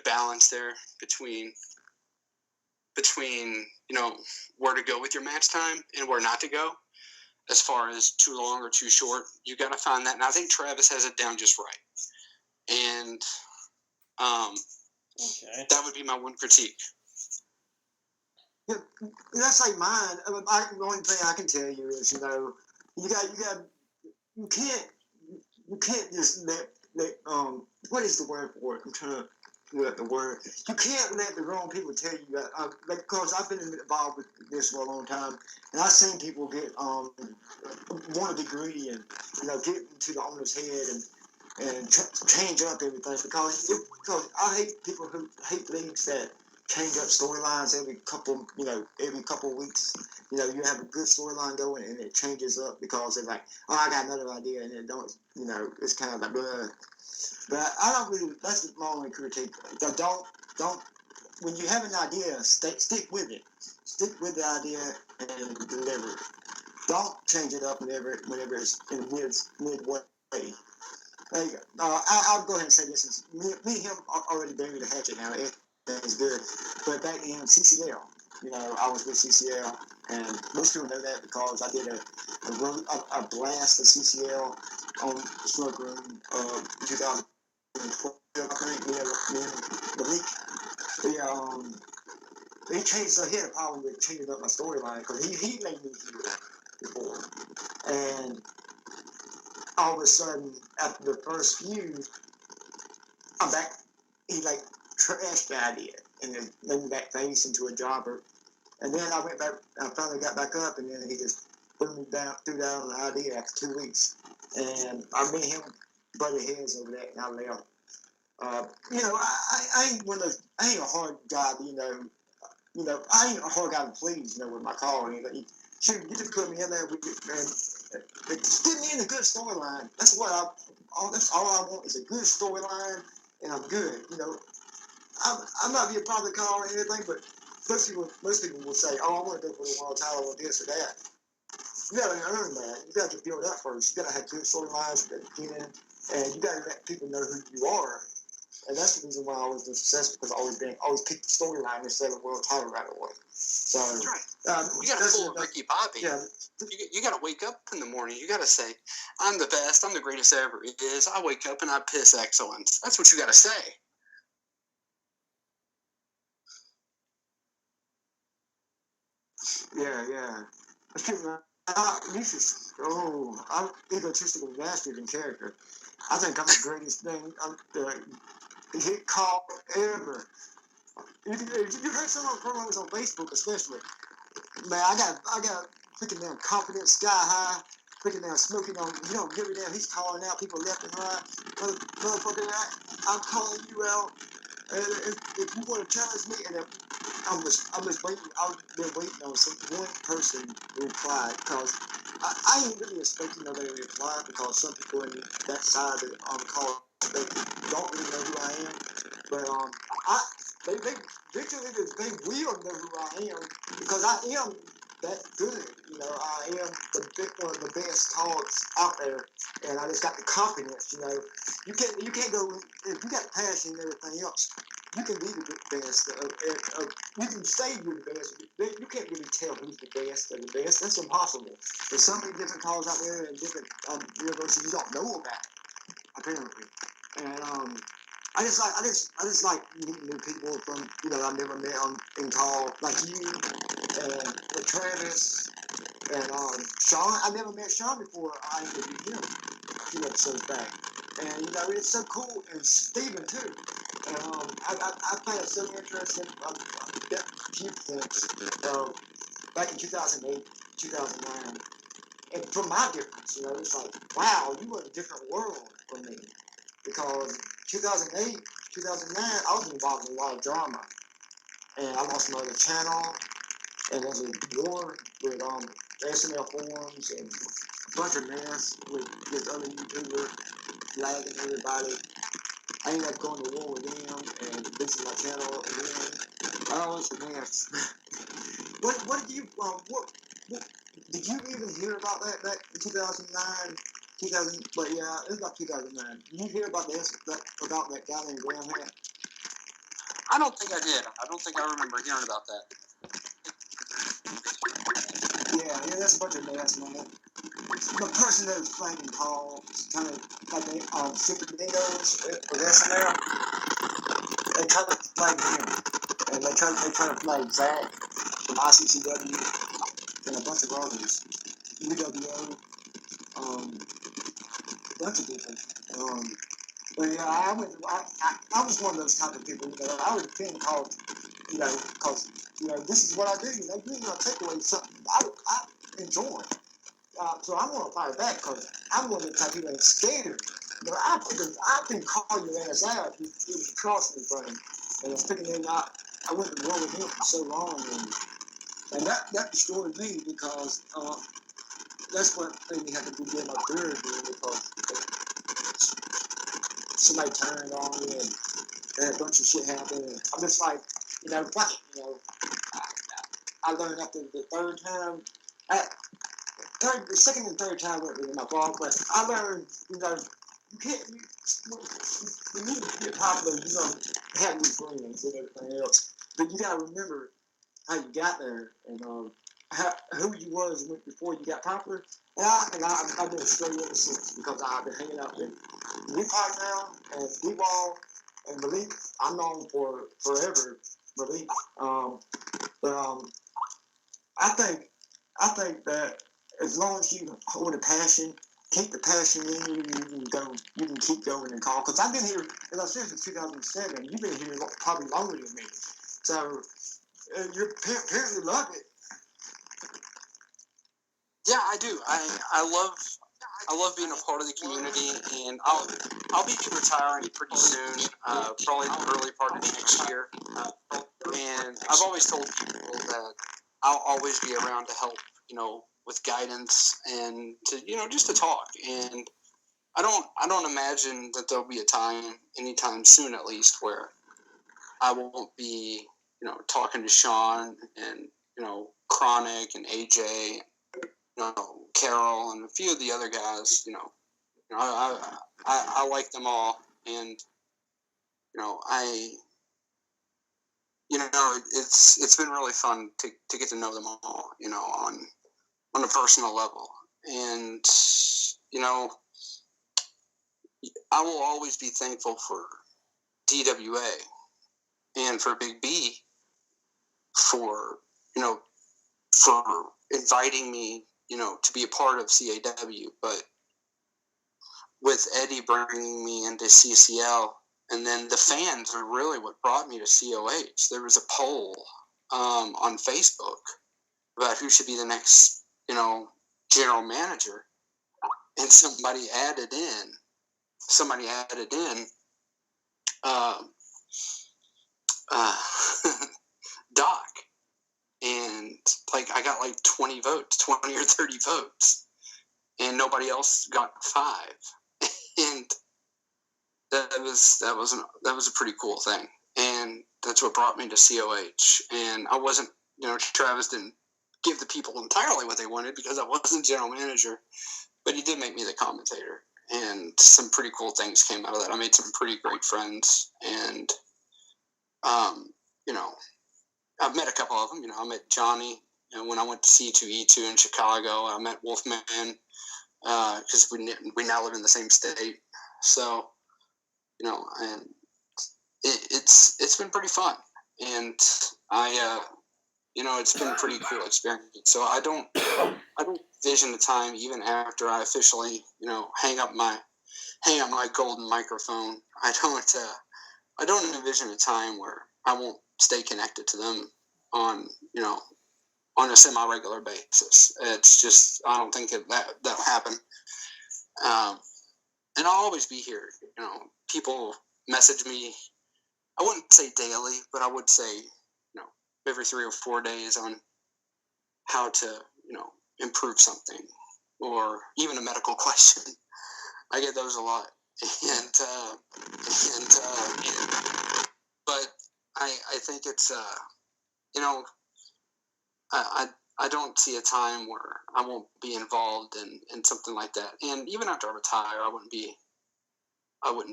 balance there between where to go with your match time and where not to go, as far as too long or too short. You got to find that, and I think Travis has it down just right. And that would be my one critique. Yeah, that's like mine. The only thing I can tell you is, you can't just let what is the word for it? I'm trying to look up the word. You can't let the wrong people tell you that. Because I've been involved with this for a long time, and I've seen people get want to be greedy and get into the owner's head and change up everything, because I hate people who hate leagues that change up storylines every couple of weeks. You have a good storyline going and it changes up because they're like, oh, I got another idea, and it don't, it's kind of like, blah. But I don't really. That's my only critique. Don't. When you have an idea, stick with it. Stick with the idea and deliver it. Don't change it up whenever it's in midway. I'll go ahead and say this: me and him already buried the hatchet now. Everything's good. But back then, CCL. I was with CCL, and most people know that because I did a blast of CCL on the Smoke Room 2012. I think the leak. He changed. So he had a problem with changing up my storyline because he made me do that before, and all of a sudden, after the first few, I'm back. He trashed the idea and then made me back face into a jobber. And then I went back. I finally got back up, and then he just threw down the idea after 2 weeks. And I made him butted heads over that, and I left. I ain't one of those. I ain't a hard guy. I ain't a hard guy to please. With my call. Shoot, you just put me in there and get me in a good storyline. That's all I want is a good storyline, and I'm good. I'm not being part of the call or anything, but most people will say, "Oh, I want to go for the world title or this or that." You gotta earn that. You gotta build up first. You gotta have good storylines at the beginning, and you gotta let people know who you are. And that's the reason why I was successful, because I always pick the storyline instead of world title right away. So that's right. You got to pull Ricky Bobby. Yeah. You got to wake up in the morning. You got to say, "I'm the best. I'm the greatest there ever is. I wake up and I piss excellence." That's what you got to say. Yeah. I'm egotistical bastard in character. I think I'm the greatest thing. I'm the hit call ever. You heard some of the promos on Facebook, especially. Man, I got freaking down confidence sky high, freaking down smoking on. You don't give a damn. He's calling out people left and right. Motherfucker, I'm calling you out. And if you want to challenge me, and I'm just waiting. I've been waiting on one person to reply, because I ain't really expecting nobody to reply, because some people in that side of the call, they don't really know who I am. But they literally they will know who I am, because I am that good. I am one of the best talks out there, and I just got the confidence. You can't go if you got the passion and everything else. You can be the best. You can say you're the best. You can't really tell who's the best of the best. That's impossible. There's so many different calls out there and different universities you don't know about, apparently. And I just like meeting new people from I never met in call, like you and Travis and Sean. I never met Sean before. I interviewed him a few episodes back, and it's so cool. And Steven too. And I find it so interesting. A few points back in 2008, 2009. And from my difference, it's like, wow, you were in a different world from me. Because 2008, 2009, I was involved in a lot of drama. And I lost my other channel. And there was a war with SNL forums and a bunch of mess with this other YouTuber flagging everybody. I ended up going to war with them and losing my channel again. Oh, it's a mess. What did you, what did you even hear about that back in 2009? 2000, but yeah, it was about 2009. Did you hear about about that guy named Graham Hat? I don't think I did. I don't think I remember hearing about that. Yeah, that's a bunch of mess, man. The person that was playing Paul, kind of like they Super Dingoes with SNL, they tried to play him, and they tried to play Zach from ICCW and a bunch of others, UWO, bunch of people. But yeah, I was one of those type of people. I would defend Paul, because this is what I do. You're gonna take away something I enjoy. So I'm gonna fire back because I'm one of the type of people that's scared. I can call your ass out if you cross me from him. And I'm thinking, I went to war with him for so long, and that destroyed me because that's what made me have to get my career again because somebody turned on me and a bunch of shit happened. And I'm just like, fuck it, I learned after the third time. The second and third time wasn't really my fault, but I learned, you can't, when you get popular, you're going to have new friends and everything else. But you got to remember how you got there and who you was before you got popular. And I've been straight ever since because I've been hanging out with V-Pac now and D-Ball and Malik. I'm known for forever, Malik. I think that as long as you hold a passion, keep the passion in you, you can keep going and call. Because I've been here, as I said, since 2007. You've been here probably longer than me. So you apparently love it. Yeah, I do. I love being a part of the community, and I'll be retiring pretty soon, probably the early part of next year. And I've always told people that I'll always be around to help, with guidance and to, just to talk. And I don't imagine that there'll be a time anytime soon, at least, where I won't be, talking to Sean and, Chronic and AJ, Carol and a few of the other guys. I like them all, and it's been really fun to get to know them all, on a personal level. And, I will always be thankful for DWA and for Big B for, for inviting me, to be a part of CAW. But with Eddie bringing me into CCL, and then the fans are really what brought me to COH. There was a poll on Facebook about who should be the next, general manager, and somebody added in uh, Doc, and I got 20 votes, 20 or 30 votes, and nobody else got 5, and that was a pretty cool thing, and that's what brought me to COH. And I wasn't, Travis didn't give the people entirely what they wanted because I wasn't general manager, but he did make me the commentator, and some pretty cool things came out of that. I made some pretty great friends, and I've met a couple of them. I met Johnny, when I went to C2E2 in Chicago. I met Wolfman because we now live in the same state. So, and it's been pretty fun, and it's been a pretty cool experience. So I don't envision the time even after I officially hang up my golden microphone. I don't envision a time where I won't stay connected to them on a semi-regular basis. It's just, I don't think that'll happen. And I'll always be here. People message me, I wouldn't say daily, but I would say, every 3 or 4 days on how to, improve something, or even a medical question. I get those a lot. But I think it's, I don't see a time where I won't be involved in something like that. And even after I retire, I wouldn't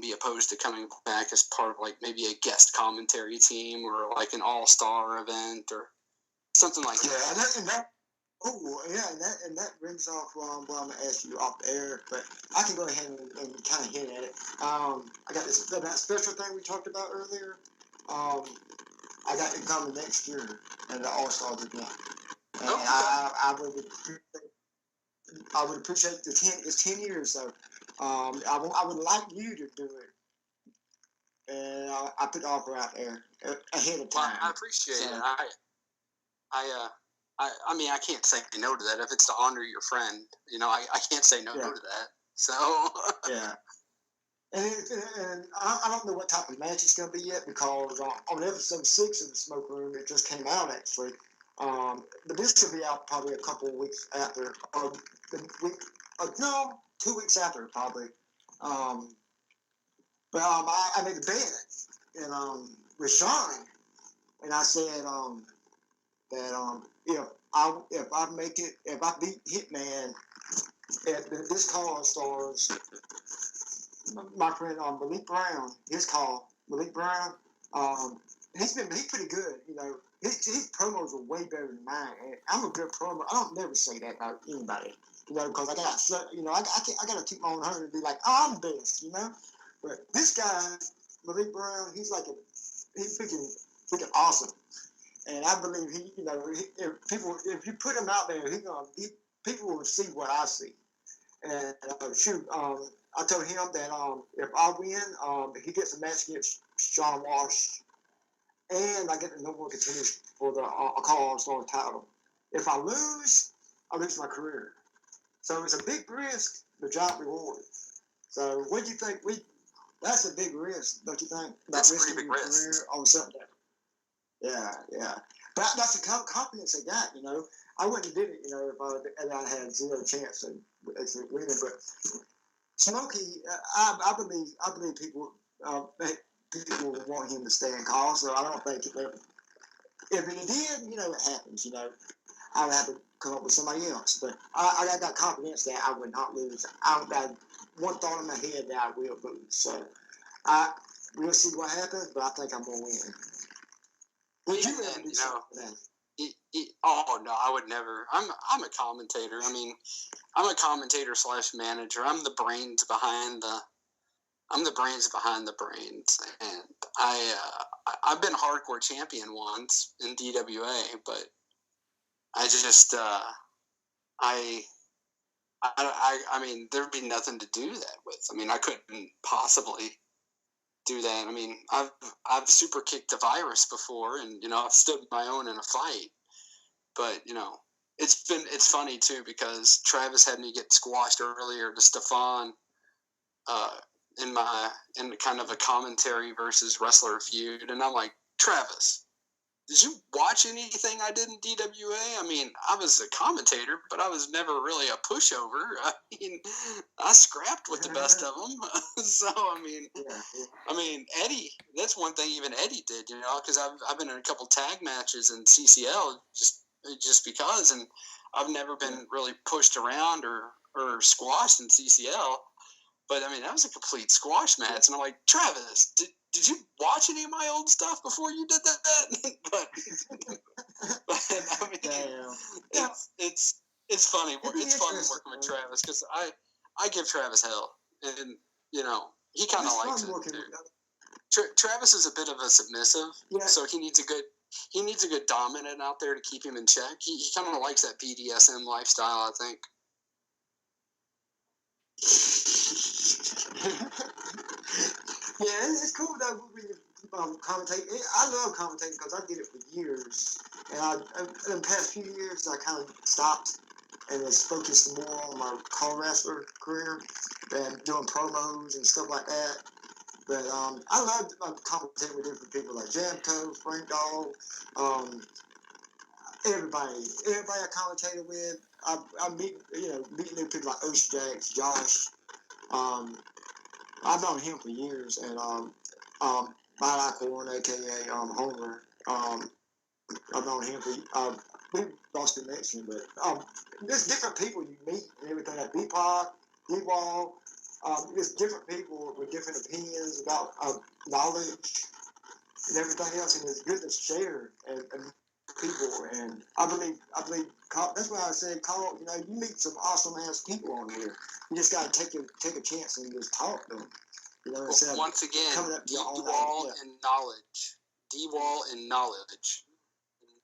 be opposed to coming back as part of like maybe a guest commentary team or like an all-star event or something like that. And that brings off what I'm going to ask you off the air, but I can go ahead and kind of hint at it. I got that special thing we talked about earlier. I got it coming next year at the All-Stars again. And I would appreciate it's 10 years, so I would like you to do it. And I put the offer out there ahead of time. Well, I appreciate it. I mean, I can't say no to that. If it's to honor your friend, I can't say no to that. So yeah. And I don't know what type of match it's going to be yet, because on episode 6 of the Smoke Room, it just came out actually. But this will be out probably a couple of weeks after, or 2 weeks after probably. But I made a bet and with Sean, and I said that if I beat Hitman at this call stars, my friend Malik Brown, Malik Brown, he's pretty good. His promos are way better than mine. And I'm a good promo. I don't never say that about anybody, because I gotta keep my own heart and be like, oh, I'm the best, But this guy, Malik Brown, he's freaking awesome. And I believe if you put him out there, people will see what I see. And I told him that if I win, he gets a match against Sean Walsh, and I get the number one contender for the Call All-Star title. If I lose my career. So it's a big risk, but giant reward. So what do you think? That's a big risk, don't you think? That's a pretty big risk. Career on something. Yeah. But that's the confidence I got, I wouldn't have did it, if I had zero chance of winning. But Smokey, I believe people want him to stay in call. So I don't think if it did, it happens. I would have to come up with somebody else. But I got confidence that I would not lose. I got one thought in my head that I will lose. So we'll see what happens. But I think I'm gonna win. Would you ever do something? Oh no, I would never. I'm a commentator. I mean, I'm a commentator / manager. I'm the brains behind the brains, and I've been hardcore champion once in DWA, but I just I mean, there'd be nothing to do that with. I mean, I couldn't possibly do that. I mean, I've super kicked the virus before, and I've stood my own in a fight. But it's funny too, because Travis had me get squashed earlier to Stefan in kind of a commentary versus wrestler feud, and I'm like, Travis, did you watch anything I did in DWA? I mean, I was a commentator, but I was never really a pushover. I mean, I scrapped with the best of them. So, I mean, Eddie, that's one thing even Eddie did, because I've been in a couple tag matches in CCL just because, and I've never been really pushed around or squashed in CCL. But, I mean, that was a complete squash match. And I'm like, Travis, did you watch any of my old stuff before you did that? but I mean, it's funny. It's fun working with Travis, because I give Travis hell. And, he kind of likes it, too. Travis is a bit of a submissive, Yeah. so he needs a good dominant out there to keep him in check. He kind of likes that BDSM lifestyle, I think. Yeah, it's cool though when you commentate. I love commentating because I did it for years, and in the past few years I kind of stopped and was focused more on my call wrestler career than doing promos and stuff like that. But I love commentating with different people like Jamco, Frank Dog, everybody I commentated with. I meet new people like Osh Jax, Josh. I've known him for years, and Mike Horn, aka Homer. I've known him for we lost connection, but there's different people you meet and everything like V-Pac, D-Wall. There's different people with different opinions about knowledge and everything else, and it's good to share and people. And I believe that's why I said, Carl. You meet some awesome ass people on here. You just gotta take a chance and just talk to them. Once again, D-Wall and knowledge. D-Wall and knowledge.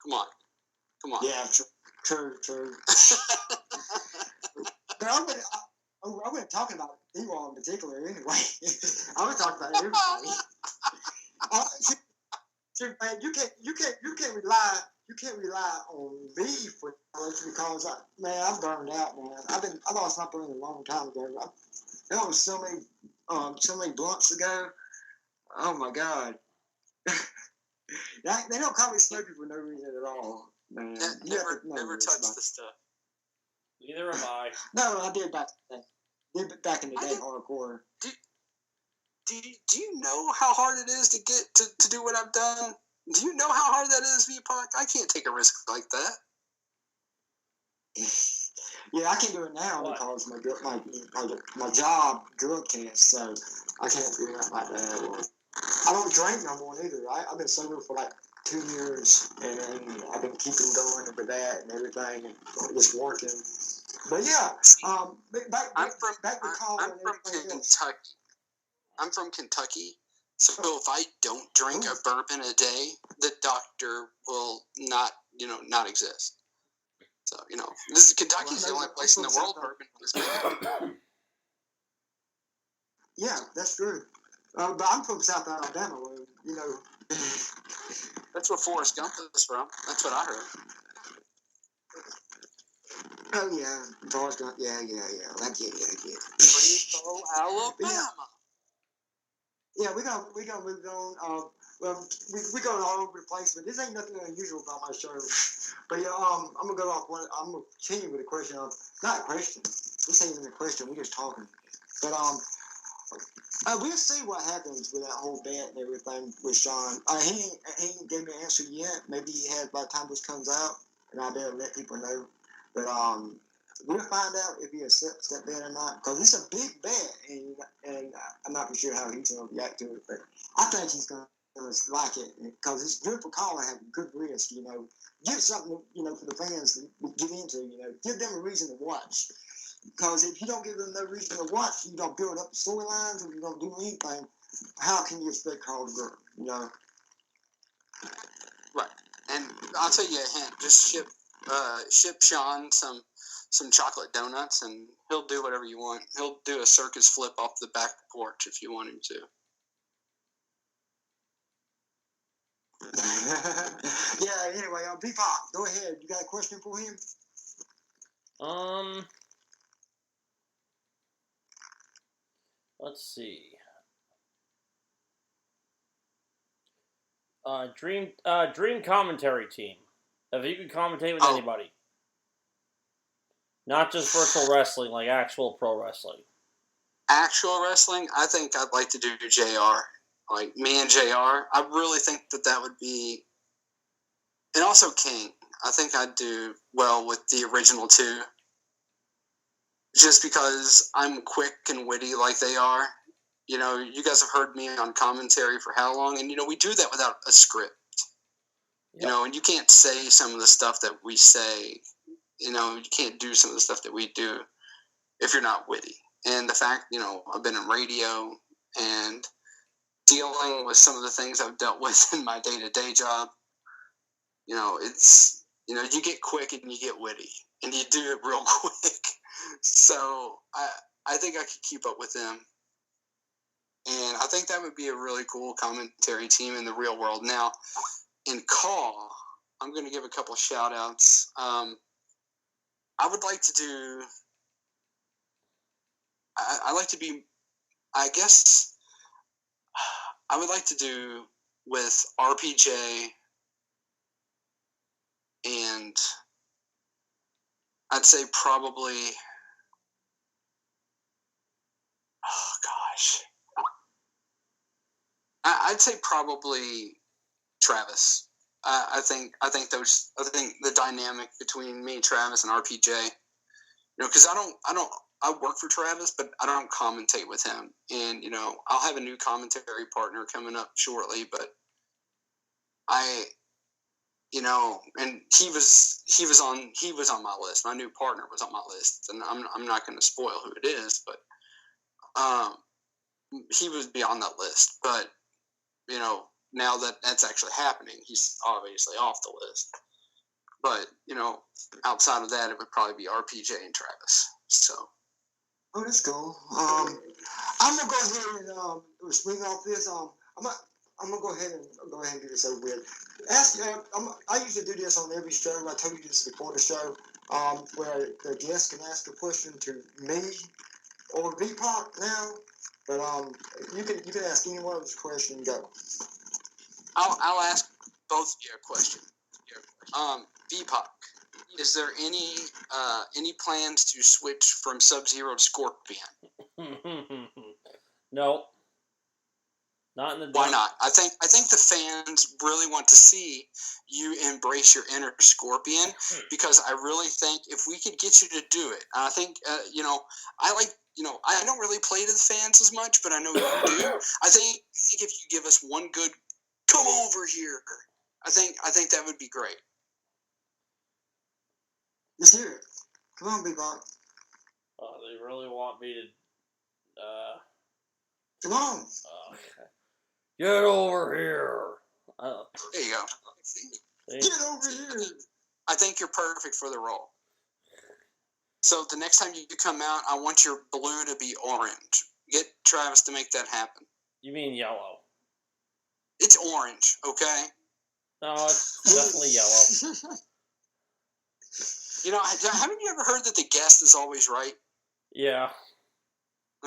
Come on. Yeah, true. But I wasn't talking about D-Wall in particular anyway. I was talking about everybody. Man, you can't rely on me for knowledge because I'm burned out, man. I lost my brain a long time ago. That was so many blunts ago. Oh my God. They don't call me smoking for no reason at all, man. Never touched the stuff. Neither am I. No, I did back in the day, hardcore. Do you know how hard it is to get to do what I've done? Do you know how hard that is, V-Pac? I can't take a risk like that. Yeah, I can't do it now because my job drug test, so I can't do that like that. I don't drink no more either. I've been sober for like 2 years, and I've been keeping going with that and everything, and just working. But yeah, back to college. I'm from Kentucky. I'm from Kentucky, so if I don't drink a bourbon a day, the doctor will not exist. So Kentucky's the only place in the world bourbon is made. Yeah, that's true. But I'm from South Alabama, where That's where Forrest Gump is from. That's what I heard. Oh yeah, Forrest Gump. Yeah. I get it. Greensboro, Alabama. Yeah, we're gonna move on. Well, we're going all over the place, but this ain't nothing unusual about my show. But yeah, I'm gonna go off one. I'm gonna continue with a question. Not a question. This ain't even a question. We're just talking. But we'll see what happens with that whole bet and everything with Sean. He ain't gave me an answer yet. Maybe he has by the time this comes out, and I'll be able to let people know. But we'll find out if he accepts that bet or not, because it's a big bet, and I'm not sure how he's going to react to it. But I think he's going to like it, because it's good for Colin to have a good risk. Give something for the fans to get into. Give them a reason to watch. Because if you don't give them no reason to watch, you don't build up the storylines, or you don't do anything, how can you expect Carl to grow? Right. And I'll tell you a hint. Just ship Sean some chocolate donuts, and he'll do whatever you want. He'll do a circus flip off the back porch if you want him to. Yeah, anyway, V-Pac, go ahead. You got a question for him? Let's see. Dream commentary team. If you could commentate with anybody. Not just virtual wrestling, like actual pro wrestling. Actual wrestling? I think I'd like to do JR. Like me and JR. I really think that would be... And also King. I think I'd do well with the original two. Just because I'm quick and witty like they are. You guys have heard me on commentary for how long? And, we do that without a script. Yep. And you can't say some of the stuff that we say. You can't do some of the stuff that we do if you're not witty. And the fact, I've been in radio, and dealing with some of the things I've dealt with in my day-to-day job, it's, you get quick and you get witty and you do it real quick. So I think I could keep up with them. And I think that would be a really cool commentary team in the real world. Now, in call, I'm going to give a couple of shout outs. I would like to do, I like to be, I guess, I would like to do with RPJ and I'd say probably, oh gosh, I'd say probably Travis. I think the dynamic between me, Travis, and RPJ, because I work for Travis, but I don't commentate with him, and I'll have a new commentary partner coming up shortly, but and he was on my list. My new partner was on my list, and I'm not going to spoil who it is, but he would be on that list. But now that that's actually happening, he's obviously off the list. But outside of that, it would probably be RPJ and Travis. So. Oh, that's cool. I'm gonna go ahead and swing off this. I'm gonna go ahead and get this over with. I usually do this on every show. I told you this before the show, where the guest can ask a question to me or V-Pac now. But you can ask any one of those questions and go. I'll ask both of you a question. V-Pac, is there any plans to switch from Sub-Zero to Scorpion? No. Not in the. Why not? I think the fans really want to see you embrace your inner Scorpion, because I really think if we could get you to do it, and I think I don't really play to the fans as much, but I know you do. I think if you give us one good "come over here," I think that would be great. Let's hear it. Come on, V-Pac. Oh, they really want me to. Come on. Okay. Get over here. There you go. Get over here. I think you're perfect for the role. So the next time you come out, I want your blue to be orange. Get Travis to make that happen. You mean yellow? It's orange, okay? No, it's definitely yellow. Haven't you ever heard that the guest is always right? Yeah.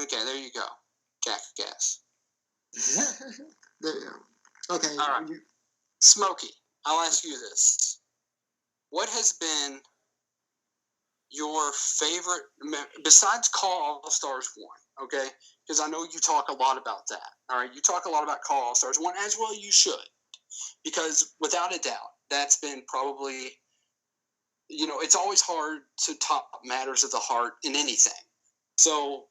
Okay, there you go. Gas. There you go. Okay. All right. Smokey, I'll ask you this. What has been your favorite, besides Call All-Stars 1, okay? Because I know you talk a lot about that, all right? You talk a lot about Call All-Stars 1, as well you should. Because without a doubt, that's been probably, it's always hard to top matters of the heart in anything. So,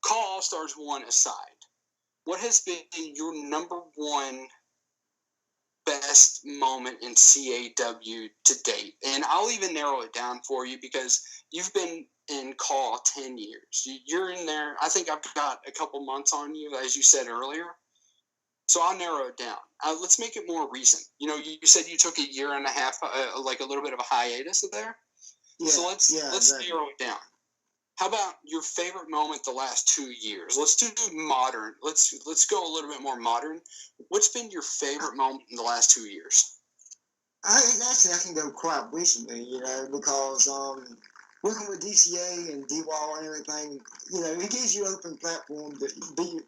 Call All-Stars 1 aside, what has been your number one best moment in CAW to date? And I'll even narrow it down for you, because you've been in Call 10 years. You're in there. I think I've got a couple months on you, as you said earlier. So I'll narrow it down. Let's make it more recent. You said you took a year and a half, like a little bit of a hiatus there. Yeah, so let's exactly. Narrow it down. How about your favorite moment the last 2 years? Let's do modern. Let's go a little bit more modern. What's been your favorite moment in the last 2 years? I can go quite recently, because working with DCA and DWAL and everything, it gives you open platform to be,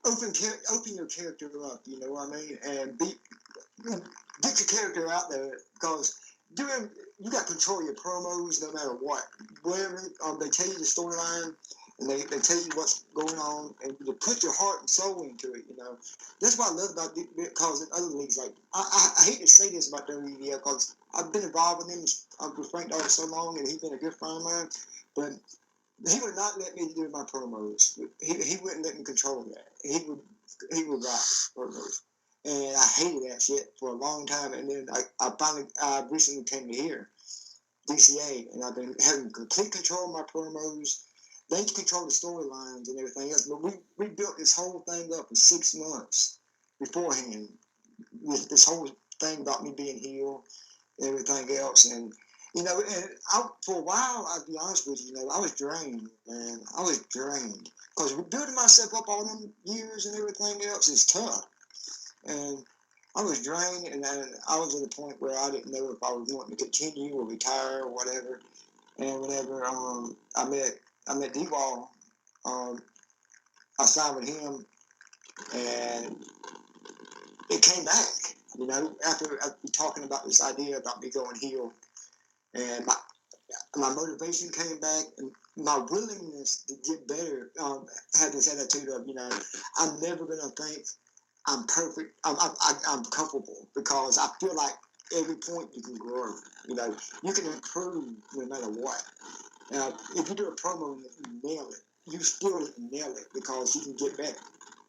open your character up, you know what I mean, and get your character out there, because you got control of your promos no matter what. Whatever they tell you the storyline, and they tell you what's going on, and you put your heart and soul into it. That's what I love about it, because in other leagues, like I hate to say this about WWL, because I've been involved with him with Frank Dawes so long, and he's been a good friend of mine, but he would not let me do my promos. He wouldn't let me control that. He would write promos. And I hated that shit for a long time. And then I recently came to here, DCA, and I've been having complete control of my promos. they control the storylines and everything else. But we built this whole thing up in 6 months beforehand. This whole thing about me being heel and everything else. And, and for a while, I'll be honest with you, I was drained, man. I was drained. Because building myself up all them years and everything else is tough. And I was drained, and I was at a point where I didn't know if I was wanting to continue or retire or whatever. And whenever I met D-Wall, I signed with him, and it came back. After talking about this idea about me going heel, and my motivation came back, and my willingness to get better had this attitude of, I'm never gonna think I'm perfect. I'm comfortable because I feel like every point you can grow. You can improve no matter what. If you do a promo and you nail it, you still nail it because you can get better.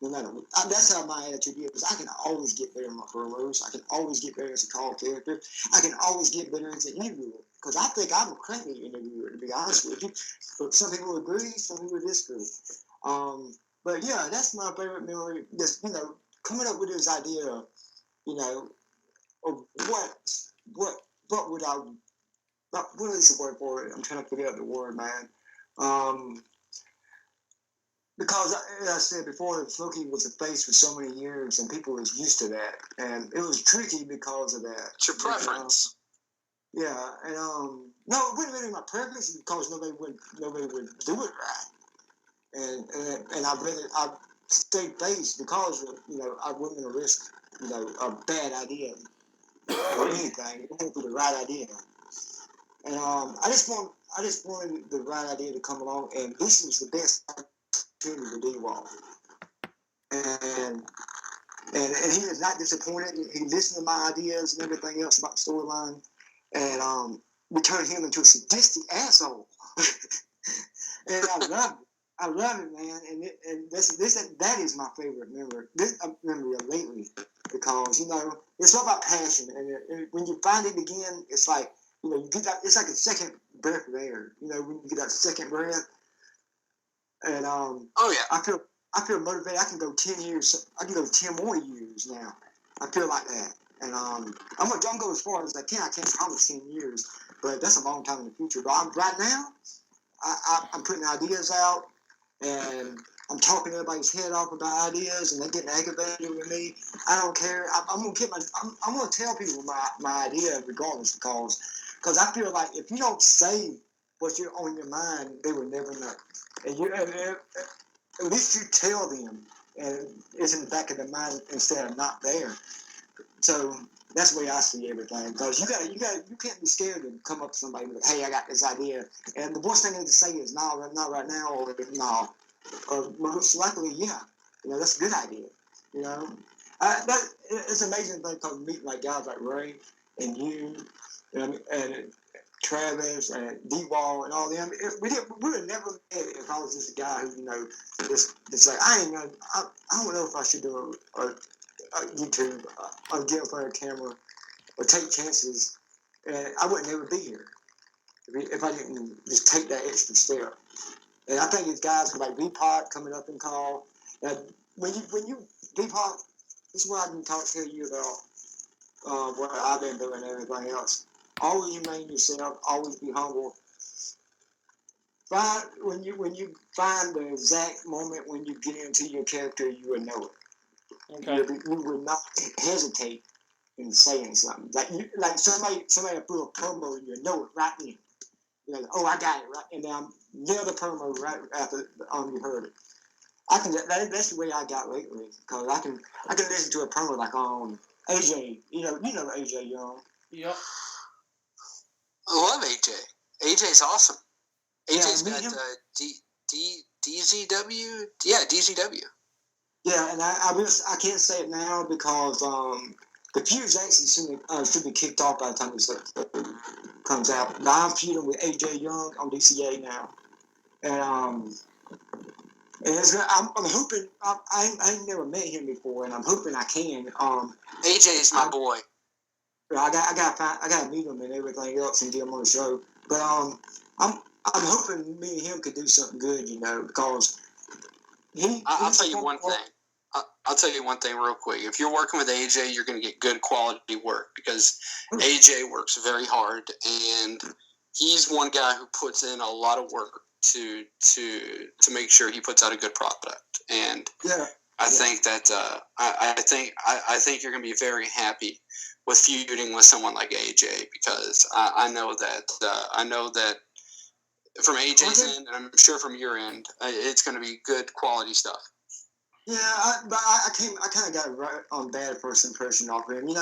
No matter what. That's how my attitude is. I can always get better in my promos. I can always get better as a call character. I can always get better as an interviewer. Because I think I'm a crappy interviewer, to be honest with you. But some people agree, some people disagree. But yeah, that's my favorite memory. Just, coming up with this idea of, of what would I, what is the word for it? I'm trying to figure out the word, man. Because, as I said before, Smokey was a face for so many years, and people was used to that, and it was tricky because of that. It's your preference. Yeah, and no, it wasn't really my preference because nobody would do it right, and I stayed face because of, I wasn't gonna risk a bad idea or anything. It had to be the right idea, and I just wanted the right idea to come along, and this was the best opportunity for D-Wall. And he is not disappointed. He listened to my ideas and everything else about the storyline, and we turned him into a sadistic asshole. And I love it. I love it, man. And that is my favorite memory of lately, because it's all about passion. And when you find it again, it's like you get that. It's like a second breath of air. When you get that second breath, and oh yeah, I feel motivated. I can go 10 years. I can go 10 more years now. I feel like that. And I'm gonna go as far as I can. I can't promise 10 years, but that's a long time in the future. But right now, I'm putting ideas out, and I'm talking everybody's head off about ideas, and they're getting aggravated with me. I don't care. I'm gonna tell people my idea regardless, because I feel like if you don't say what's on your mind, they will never know. And at least you tell them, and it's in the back of their mind instead of not there. So that's the way I see everything. Because you can't be scared to come up to somebody and say, hey, I got this idea. And the worst thing to say is, no, not right now, or no. Or most likely, yeah. That's a good idea. It's an amazing thing because meeting like guys like Ray and you, and Travis and D-Wall and all them. We would have never met if I was just a guy who, just like, I don't know if I should do a YouTube or get in front of a camera or take chances, and I wouldn't ever be here if I didn't just take that extra step. And I think it's guys like V-Pac coming up and call. When you V-Pac, this is what I can tell you about what I've been doing and everything else. Always remain yourself. Always be humble. When you find the exact moment when you get into your character, you will know it. Okay. You will not hesitate in saying something. Like somebody threw a promo, you know it right then. You're like, oh, I got it right, and then nail the promo right after you heard it. That's the way I got lately, because I can listen to a promo like AJ. You know AJ Young. Yep. I love AJ. AJ's awesome. AJ's got DZW. Yeah, DZW. Yeah, and I can't say it now because the feud's actually should be kicked off by the time this comes out. But I'm feuding with AJ Young on DCA now, and I'm hoping I ain't never met him before, and I'm hoping I can. AJ's my boy. I gotta meet him and everything else and get him on the show. But I'm hoping me and him could do something good, because I'll tell you one thing. I'll tell you one thing real quick. If you're working with AJ, you're going to get good quality work because AJ works very hard, and he's one guy who puts in a lot of work to make sure he puts out a good product. And I think that I think you're going to be very happy with feuding with someone like AJ because I know that from AJ's end, and I'm sure from your end, it's going to be good quality stuff. Yeah, I kind of got right on bad first impression off him. It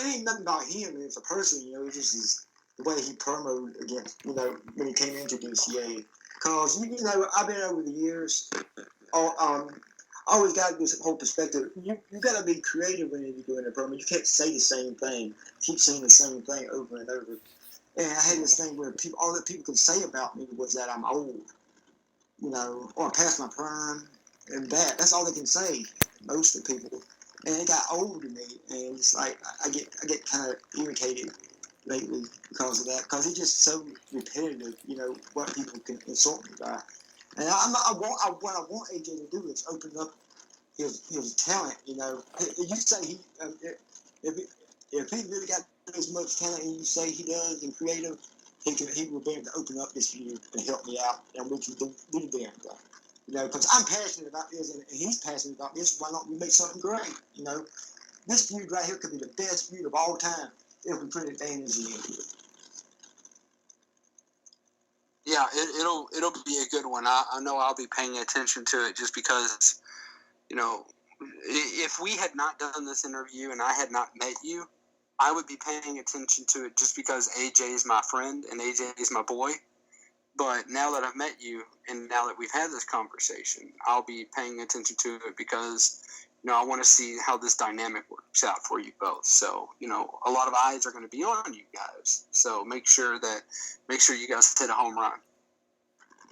ain't nothing about him as a person. It's just the way he promoted against, when he came into DCA. Cause I've been over the years, always got this whole perspective. You got to be creative when you're doing a promo. You can't say the same thing, keep saying the same thing over and over. And I had this thing where all that people could say about me was that I'm old, or past my prime. And that's all they can say, most of the people. And it got old to me, and it's like I get kind of irritated lately because of that, because it's just so repetitive, what people can insult me by. And what I want AJ to do is open up his talent, You say if he really got as much talent as you say he does and creative, he will be able to open up this feud and help me out, and we can do the damn thing. Because I'm passionate about this, and he's passionate about this. Why don't we make something great? This feud right here could be the best feud of all time if we put energy into it. Yeah, it'll be a good one. I know I'll be paying attention to it just because, if we had not done this interview and I had not met you, I would be paying attention to it just because AJ is my friend and AJ is my boy. But now that I've met you and now that we've had this conversation, I'll be paying attention to it because, I want to see how this dynamic works out for you both. So, a lot of eyes are going to be on you guys. So make sure you guys hit a home run.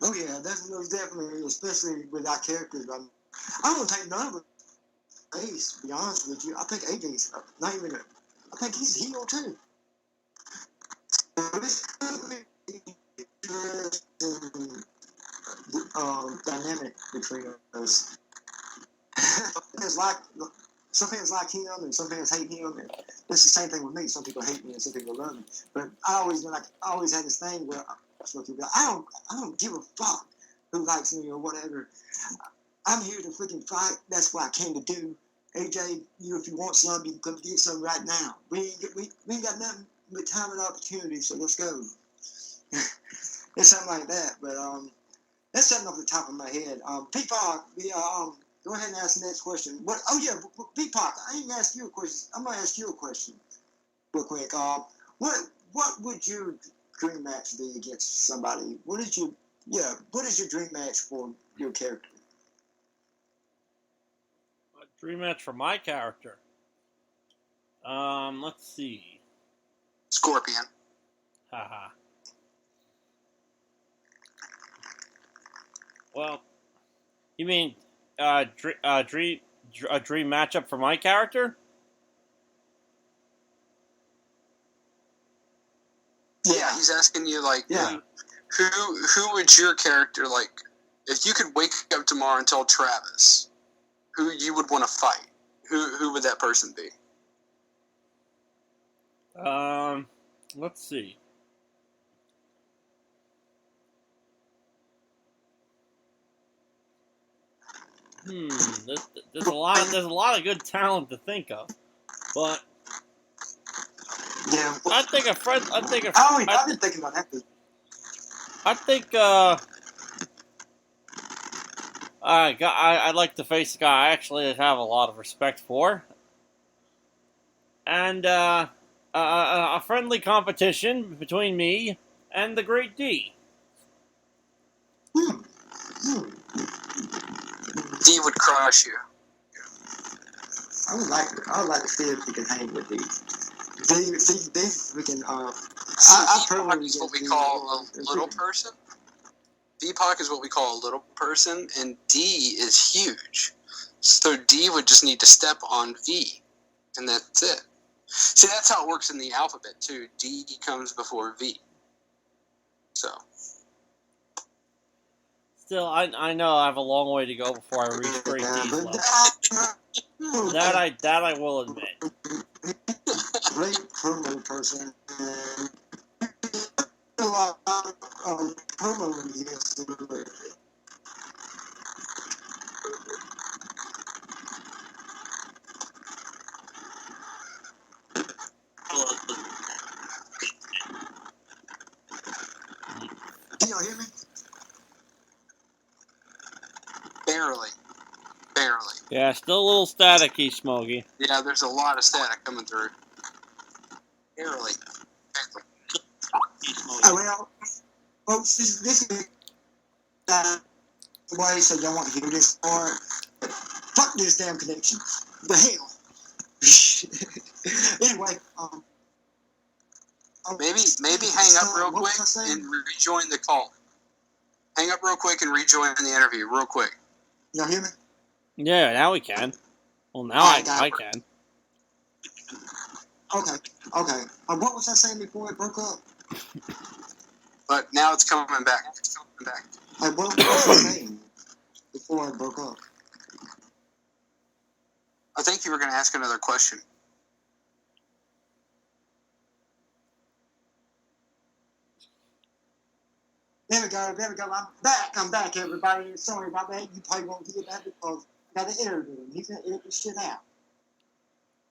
Oh yeah, definitely, especially with our characters. I don't think none of us face, to be honest with you. I think AJ's not even I think he's a heel too. Dynamic between us. Some fans like him and some fans hate him, and it's the same thing with me. Some people hate me and some people love me. But I always had this thing where I don't give a fuck who likes me or whatever. I'm here to freaking fight. That's what I came to do. AJ, if you want some, you can come get some right now. We ain't got nothing but time and opportunity, so let's go. It's something like that, but that's something off the top of my head. V-Pac, go ahead and ask the next question. V-Pac, I ain't asked you a question. I'm gonna ask you a question real quick. What would your dream match be against somebody? What is your dream match for your character? A dream match for my character. Let's see. Scorpion. Haha. Well, you mean a dream matchup for my character? Yeah, he's asking you who would your character if you could wake up tomorrow and tell Travis who you would want to fight? Who would that person be? Let's see. There's a lot of good talent to think of, but yeah, I've been thinking about that. I think I'd like to face a guy I actually have a lot of respect for, and a friendly competition between me and the Great D. D would crush you. I would like to see if we can hang with these. We can. V-Pac is what we call a little person. V-Pac is what we call a little person, and D is huge. So D would just need to step on V, and that's it. See, that's how it works in the alphabet too. D comes before V. So. still, I know I have a long way to go before I reach Great D's level. That I will admit. Great promo person. A lot of promo he has to do it. Can y'all hear me? Barely. Yeah, still a little staticky, Smokey. Yeah, there's a lot of static coming through. Barely. Oh, well, folks, this is the way, so y'all want to hear this part. Fuck this damn connection. The hell. Anyway, Maybe hang up real quick and rejoin the call. Hang up real quick and rejoin the interview real quick. Y'all hear me? Yeah, now we can. Well, now Alright, I can. Okay. What was I saying before it broke up? But now it's coming back. Like, what was I saying before it broke up? I think you were going to ask another question. There we go. I'm back, everybody. Sorry about that. You probably won't hear that because I got an interview. He's going to edit this shit out.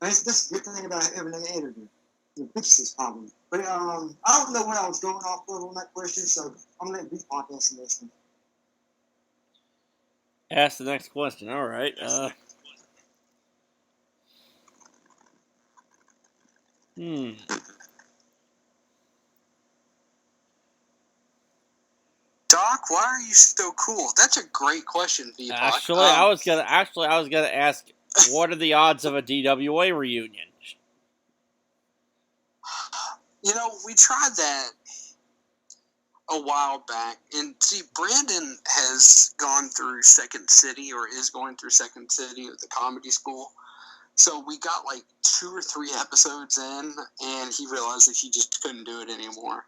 That's a good thing about having an interview. You fix this problem. But I don't know where I was going off with on that question, so I'm going to let V-Pac answer this one. Ask the next question. All right. Doc, why are you so cool? That's a great question, V-Pac. Actually, I was gonna ask, what are the odds of a DWA reunion? You know, we tried that a while back, and see, Brandon has gone through Second City, or is going through Second City at the comedy school. So we got like 2 or 3 episodes in, and he realized that he just couldn't do it anymore.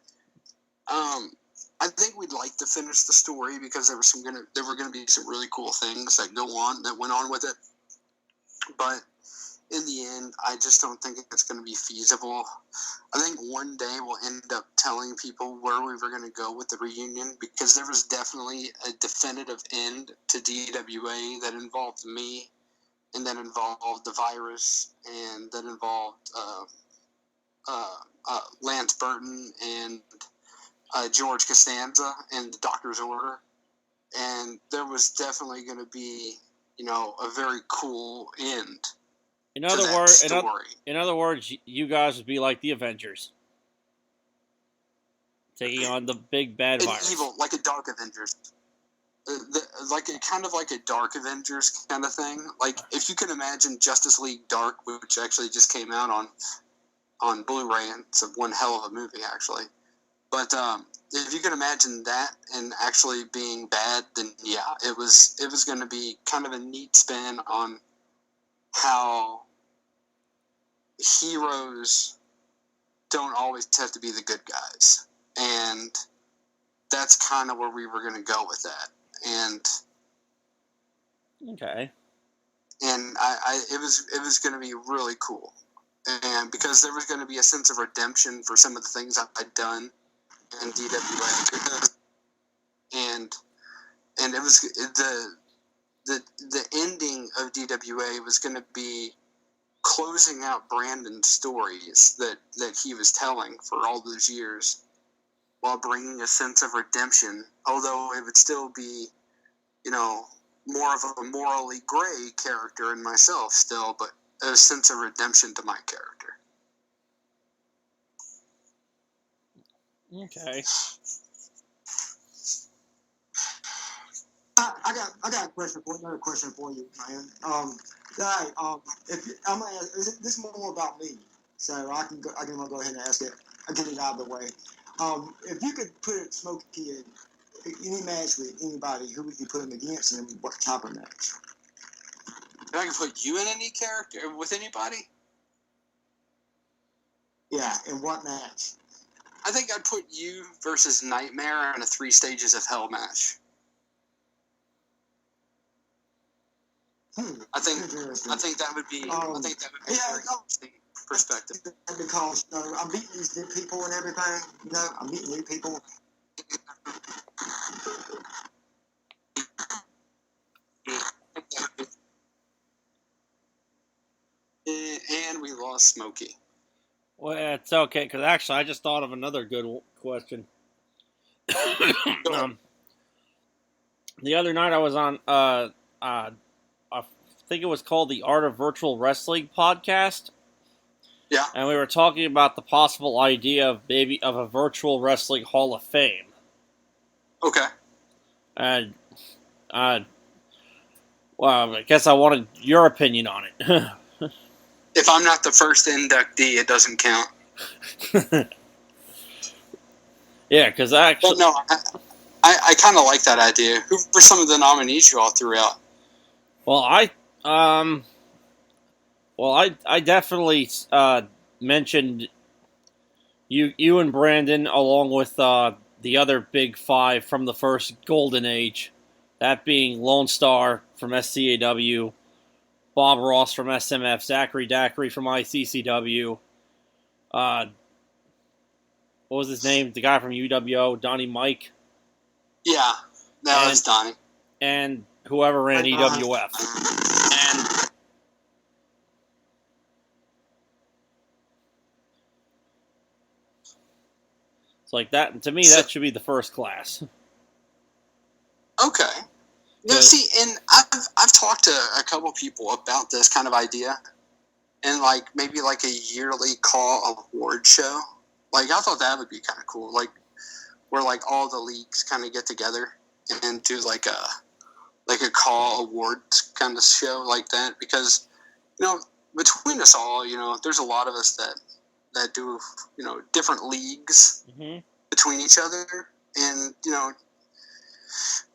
I think we'd like to finish the story because there were gonna be some really cool things that went on with it. But in the end, I just don't think it's going to be feasible. I think one day we'll end up telling people where we were going to go with the reunion, because there was definitely a definitive end to DWA that involved me, and that involved the virus, and that involved Lance Burton and George Costanza and the Doctor's Order. And there was definitely going to be, a very cool end. In other words, you guys would be like the Avengers, taking on the big bad virus. Evil, like a Dark Avengers, kind of like a Dark Avengers kind of thing. Like, if you can imagine Justice League Dark, which actually just came out on Blu-ray, and it's one hell of a movie actually. But if you can imagine that and actually being bad, then yeah, it was going to be kind of a neat spin on how heroes don't always have to be the good guys, and that's kind of where we were going to go with that. And okay, and it was going to be really cool, and because there was going to be a sense of redemption for some of the things I'd done in DWA, and it was the ending of DWA was going to be closing out Brandon's stories that he was telling for all those years, while bringing a sense of redemption, although it would still be, more of a morally gray character in myself still, but a sense of redemption to my character. Okay. I got another question for you, man. This is more about me, so I can go ahead and ask it. I'll get it out of the way. If you could put Smokey in any match with anybody, who would you put him against, and what type of match? If I can put you in any character with anybody? Yeah, in what match? I think I'd put you versus Nightmare in a 3 Stages of Hell match. I think Interesting. I think that would be I think that would be a very interesting perspective. Because I'm meeting these new people and everything. I'm meeting new people. And we lost Smokey. Well, it's okay, because actually I just thought of another good question. The other night I was on, I think it was called the Art of Virtual Wrestling podcast. Yeah. And we were talking about the possible idea of a virtual wrestling Hall of Fame. Okay. And, well, I guess I wanted your opinion on it. If I'm not the first inductee, it doesn't count. Yeah, because actually... But no, I kind of like that idea. Who were some of the nominees you all threw out? Well, I definitely mentioned you and Brandon, along with the other big five from the first Golden Age, that being Lone Star from SCAW, Bob Ross from SMF, Zachary Dackery from ICCW, what was his name? The guy from UWO, Donnie Mike. Yeah, that's Donnie. And whoever ran EWF. And it's like that. To me, that should be the first class. Okay. No, see, and I've talked to a couple people about this kind of idea, and like maybe like a yearly call award show. Like I thought that would be kind of cool. Like where like all the leagues kind of get together and do like a call awards kind of show like that, because between us all, there's a lot of us that do different leagues between each other, and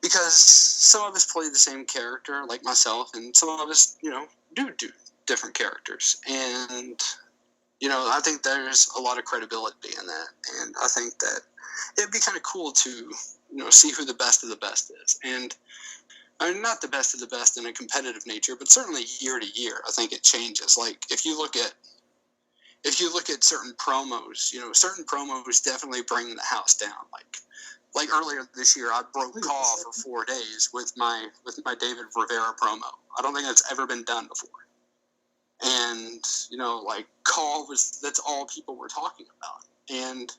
because some of us play the same character like myself, and some of us do different characters, and I think there's a lot of credibility in that, and I think that it'd be kind of cool to see who the best of the best is. And I mean, not the best of the best in a competitive nature, but certainly year to year, I think it changes. Like if you look at certain promos, certain promos definitely bring the house down. Like earlier this year, I broke call for 4 days with my David Rivera promo. I don't think that's ever been done before. And like call that's all people were talking about. And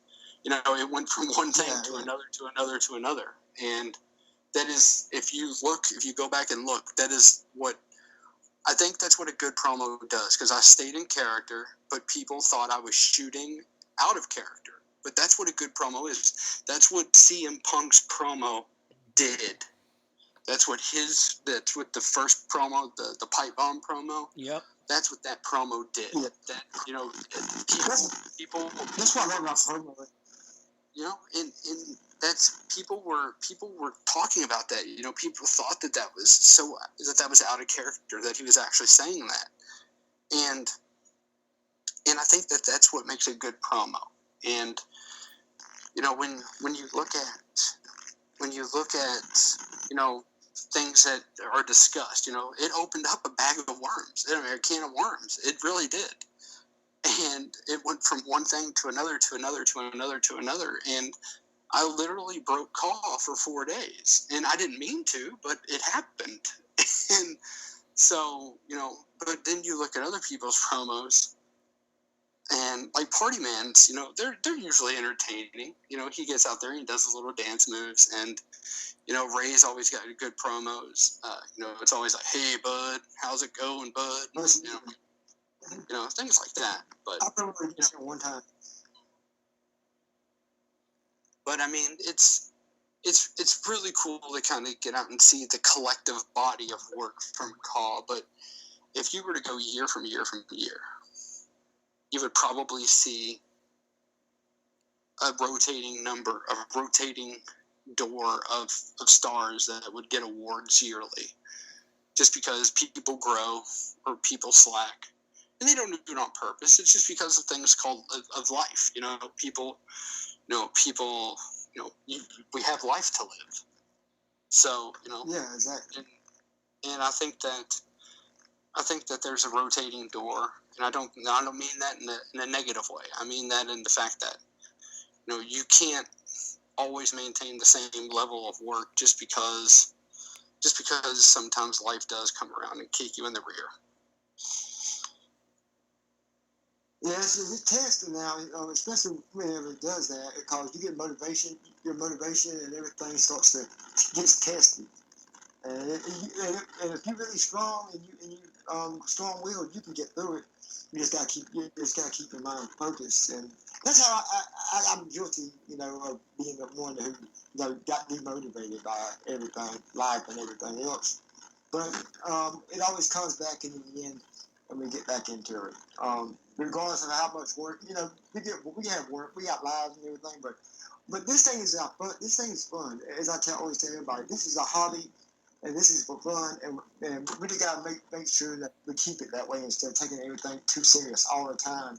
it went from one thing to another to another to another. And that is, if you go back and look, that is what I think that's what a good promo does, because I stayed in character, but people thought I was shooting out of character. But that's what a good promo is. That's what CM Punk's promo did. That's what the first promo, the pipe bomb promo. Yep. That's what that promo did. Yeah. That people. That's what I love about promo. And that's people were talking about that. People thought that was out of character, that he was actually saying that, and I think that that's what makes a good promo. And when you look at things that are discussed, it opened up a bag of worms, a can of worms. It really did. And it went from one thing to another, to another, to another, to another. And I literally broke call for 4 days. And I didn't mean to, but it happened. And so, but then you look at other people's promos, and like Party Man's, they're usually entertaining. He gets out there and he does his little dance moves. And, Ray's always got good promos. It's always like, hey, bud, how's it going, bud? Things like that. But I remember one time. But I mean, it's really cool to kind of get out and see the collective body of work from call. But if you were to go year from year from year, you would probably see a rotating door of stars that would get awards yearly, just because people grow or people slack. And they don't do it on purpose. It's just because of things called of life. People, we have life to live. So, Yeah, exactly. And I think that, I think that there's a rotating door, and I don't mean that in a negative way. I mean that in the fact that you can't always maintain the same level of work just because sometimes life does come around and kick you in the rear. Yeah, it's testing now, especially whenever it does that, because you get motivation, your motivation and everything starts to get tested. And if you're really strong and you strong-willed, you can get through it. You just gotta keep your mind focused, and that's how I'm guilty, of being the one who got demotivated by everything, life and everything else. But it always comes back in the end when we get back into it. Regardless of how much work, we have work, we got lives and everything, but this thing is fun. This thing is fun. As I always tell everybody, this is a hobby, and this is for fun, and we really gotta make sure that we keep it that way instead of taking everything too serious all the time.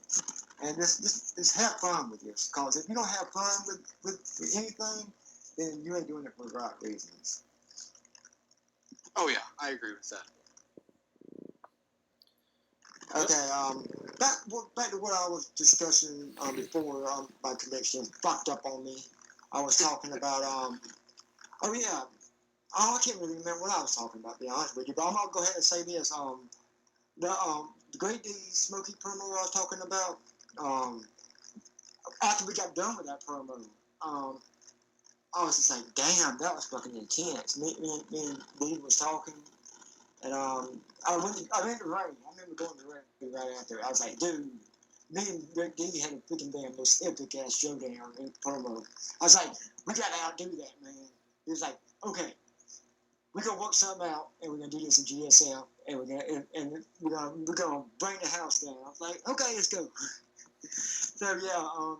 And just have fun with this, because if you don't have fun with anything, then you ain't doing it for the right reasons. Oh yeah, I agree with that. Okay, back to what I was discussing before my connection fucked up on me. I was talking about I can't really remember what I was talking about, to be honest with you, but I'm gonna go ahead and say this. The Great D Smoky promo I was talking about, after we got done with that promo, I was just like, damn, that was fucking intense. Me and D was talking, and I went to Ray. I remember going to Ray right after. I was like, dude, me and Rick D had a freaking damn most epic ass showdown in promo. I was like, we gotta outdo that, man. He was like, okay, we're gonna work something out, and we're gonna do this in GSL, and we're gonna bring the house down. I was like, okay, let's go. So yeah,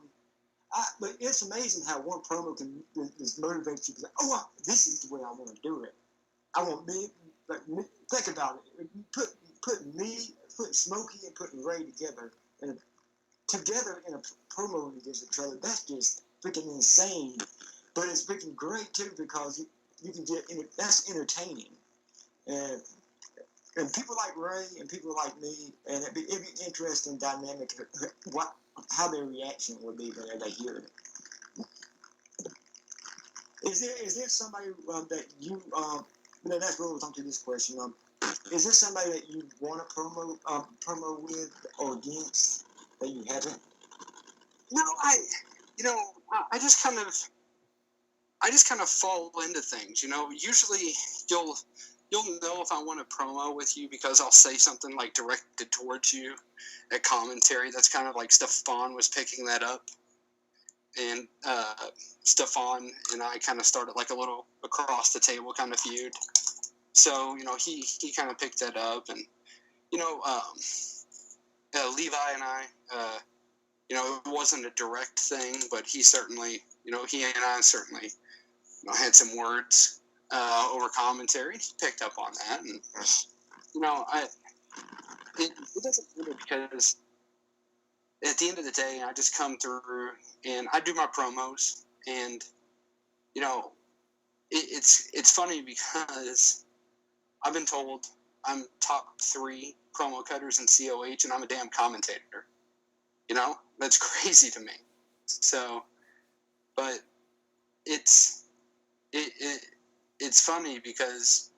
but it's amazing how one promo can just motivate you. Like, oh, this is the way I want to do it. I want think about it. Put Smokey and putting Ray together in a promo against each other. That's just freaking insane. But it's freaking great too, because you can that's entertaining. And people like Ray and people like me, and it'd be interesting dynamic how their reaction would be when they hear it. Is there somebody that you that's what we'll talk to this question. Is there somebody that you want to promo with or against that you haven't? No, I just kind of fall into things. Usually you'll know if I want to promo with you because I'll say something like directed towards you at commentary. That's kind of like Stefan was picking that up. And Stefan and I kind of started like a little across the table kind of feud. So, he kind of picked that up. And, Levi and I, it wasn't a direct thing, but he certainly, he and I certainly had some words over commentary. He picked up on that. And, it doesn't matter because at the end of the day, I just come through and I do my promos, and it's funny because I've been told I'm top 3 promo cutters in COH, and I'm a damn commentator. That's crazy to me. So, but it's funny because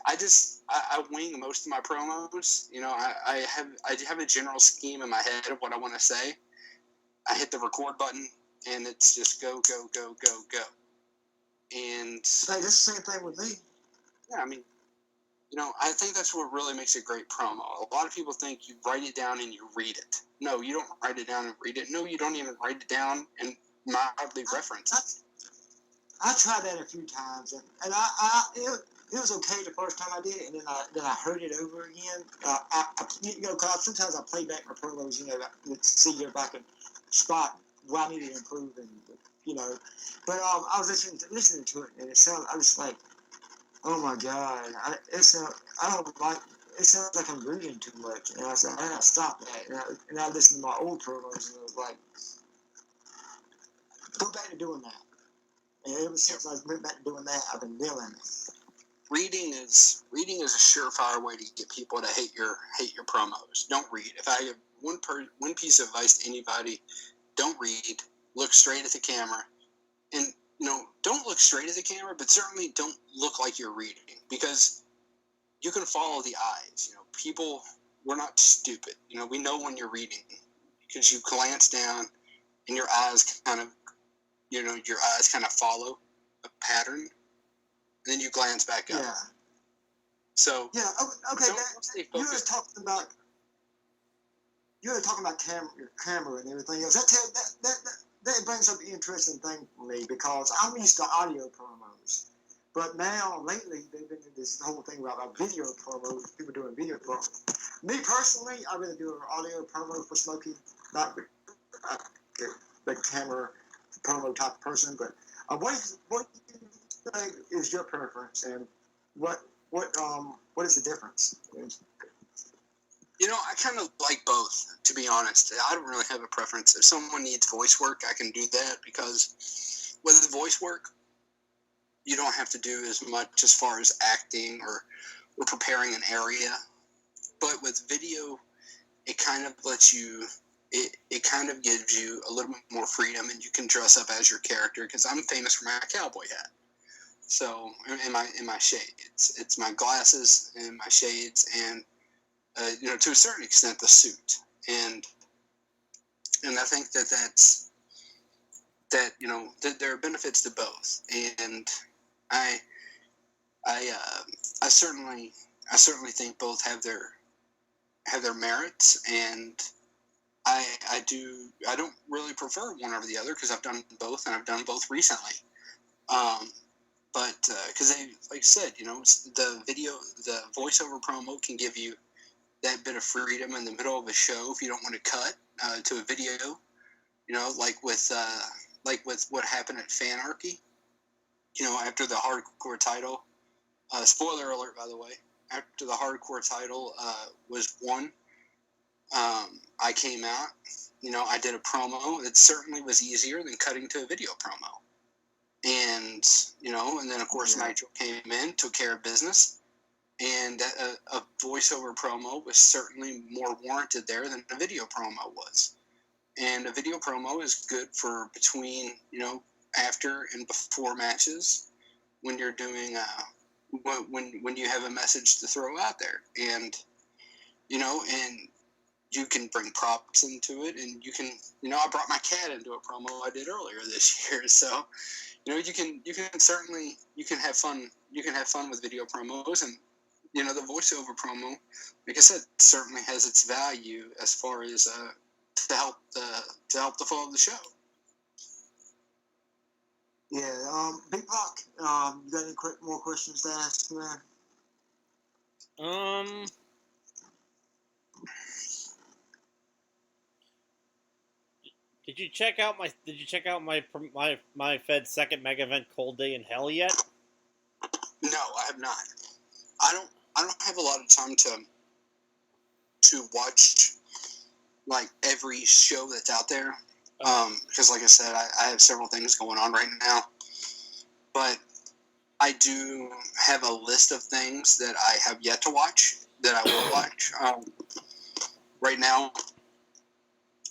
I wing most of my promos. I have a general scheme in my head of what I want to say. I hit the record button, and it's just go, go, go, go, go. And hey, that's the same thing with me. Yeah, I mean, I think that's what really makes a great promo. A lot of people think you write it down and you read it. No, you don't write it down and read it. No, you don't even write it down and mildly reference it. I tried that a few times, and it was okay the first time I did it, and then I heard it over again. Cause sometimes I play back my promos, to see if I can spot where I need to improve, and But I was listening to it, and I was like, oh my god, it sounds like I'm reading too much, and I said I gotta stop that, and I listened to my old promos, and I was like, go back to doing that. And ever since I went back to doing that, I've been nailing it. reading is a surefire way to get people to hate your promos. Don't read. If I have one piece of advice to anybody, don't read. Look straight at the camera, and don't look straight at the camera, but certainly don't look like you're reading, because you can follow the eyes. People, we're not stupid. We know when you're reading, because you glance down and your eyes kind of follow a pattern, and then you glance back up. Yeah. So yeah. Okay. Stay You were focused. talking about your camera and everything else. That brings up an interesting thing for me, because I'm used to audio promos, but now lately they've been in this whole thing about video promos. People doing video promos. Me personally, I really do an audio promo for Smokey, not the camera promo type of person. But what do you think is your preference, and what is the difference? I kind of like both, to be honest. I don't really have a preference. If someone needs voice work, I can do that, because with voice work, you don't have to do as much as far as acting or preparing an area. But with video, it kind of lets you, it kind of gives you a little bit more freedom, and you can dress up as your character, because I'm famous for my cowboy hat. So, in my shades. It's my glasses and my shades, and to a certain extent, the suit, and I think that there are benefits to both, and I certainly think both have their merits, and I don't really prefer one over the other, because I've done both, and I've done both recently, but because like I said, the voiceover promo can give you that bit of freedom in the middle of a show if you don't want to cut to a video, like with what happened at Fanarchy, after the hardcore title, spoiler alert, by the way, after the hardcore title was won, I came out, I did a promo that certainly was easier than cutting to a video promo, and then of course Nitro came in, took care of business. And a voiceover promo was certainly more warranted there than a video promo was. And a video promo is good for between, after and before matches, when you're doing, when you have a message to throw out there. And, and you can bring props into it, and you can, I brought my cat into a promo I did earlier this year. So, you can certainly, you can have fun with video promos, and, the voiceover promo, like I said, certainly has its value as far as to help the flow of the show. Yeah, V-Pac, you got any more questions to ask, man? Did you check out my Fed's second mega event, Cold Day in Hell, yet? No, I have not. I don't have a lot of time to watch like every show that's out there, because like I said, I have several things going on right now, but I do have a list of things that I have yet to watch that I will watch. Right now,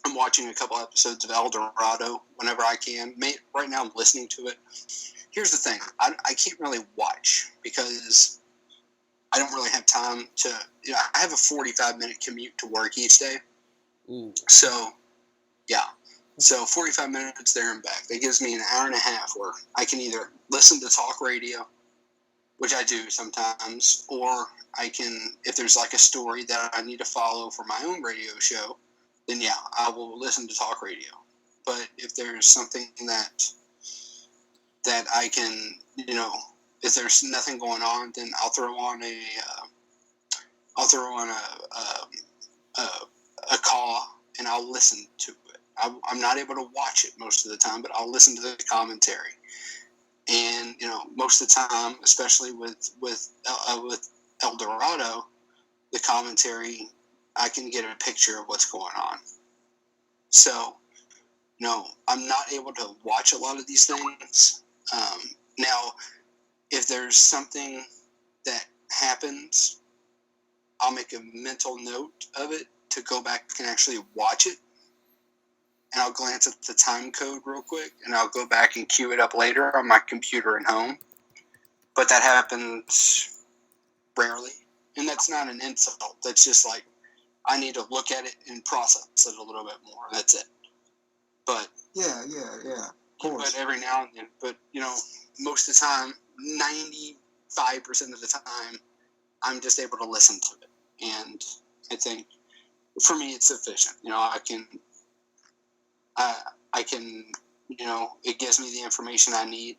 I'm watching a couple episodes of El Dorado whenever I can. Right now, I'm listening to it. Here's the thing. I can't really watch, because I don't really have time to, I have a 45-minute commute to work each day. Ooh. So, yeah. So 45 minutes there and back. That gives me an hour and a half where I can either listen to talk radio, which I do sometimes, or I can, if there's like a story that I need to follow for my own radio show, then yeah, I will listen to talk radio. But if there's something that I can, if there's nothing going on, then I'll throw on a call, and I'll listen to it. I'm not able to watch it most of the time, but I'll listen to the commentary. And most of the time, especially with El Dorado, the commentary, I can get a picture of what's going on. So, I'm not able to watch a lot of these things. Now, if there's something that happens, I'll make a mental note of it to go back and actually watch it. And I'll glance at the time code real quick, and I'll go back and queue it up later on my computer at home. But that happens rarely. And that's not an insult. That's just like, I need to look at it and process it a little bit more. That's it. But Yeah. Of course. But every now and then. But, most of the time, 95% of the time, I'm just able to listen to it. And I think, for me, it's sufficient. I can, it gives me the information I need.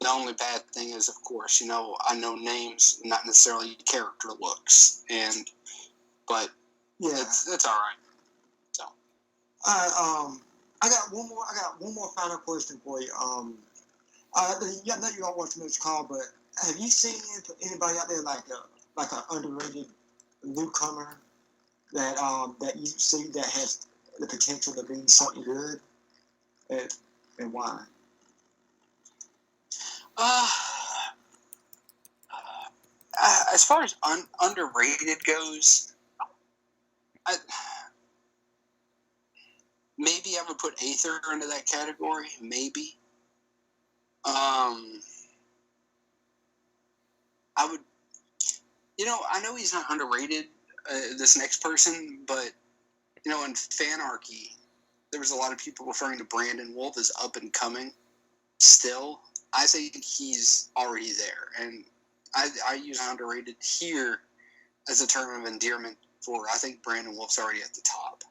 The only bad thing is, of course, I know names, not necessarily character looks. But Yeah. That's all right. So. I got one more final question for you. I know you don't watch much call, but have you seen anybody out there like an underrated newcomer that you see that has the potential to be something good, and why? As far as underrated goes, maybe I would put Aether into that category. Maybe. I would. I know he's not underrated. This next person, but in Fanarchy, there was a lot of people referring to Brandon Wolf as up and coming. Still, I think he's already there, and I use underrated here as a term of endearment for. I think Brandon Wolf's already at the top.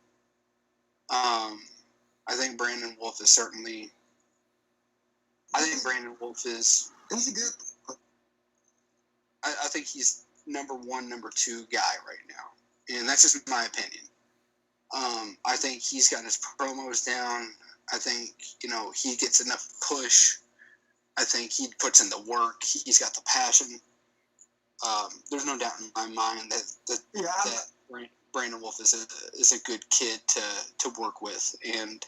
I think Brandon Wolf is certainly. I think Brandon Wolf is. He's a good. I think he's number 1, number 2 guy right now, and that's just my opinion. I think he's got his promos down. I think he gets enough push. I think he puts in the work. He's got the passion. There's no doubt in my mind that Brandon Wolf is a good kid to work with, and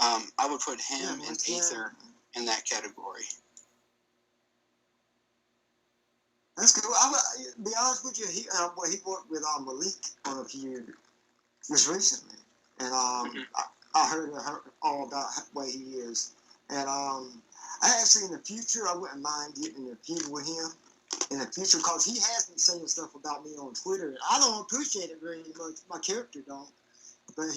I would put him and Aether in that category. That's good. I'll be honest with you. He worked with Malik on a few just recently, and I heard all about what he is. And I actually, in the future, I wouldn't mind getting in a feud with him in the future, because he has been saying stuff about me on Twitter. I don't appreciate it very much. My character don't. But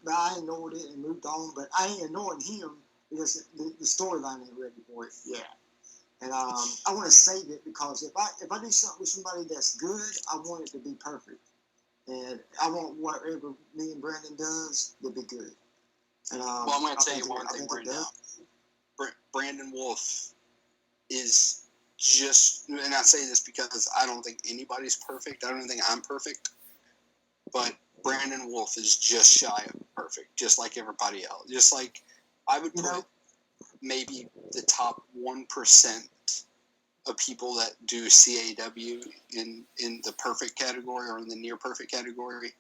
I ignored it and moved on. But I ain't ignoring him because the storyline ain't ready for it yet. And I want to save it, because if I do something with somebody that's good, I want it to be perfect. And I want whatever me and Brandon does to be good. And well, I'm going to tell you one thing right now. Brandon Wolf is just, and I say this because I don't think anybody's perfect. I don't think I'm perfect. But Brandon Wolf is just shy of perfect, just like everybody else. Just like I would put maybe the top 1% of people that do CAW in the perfect category or in the near perfect category,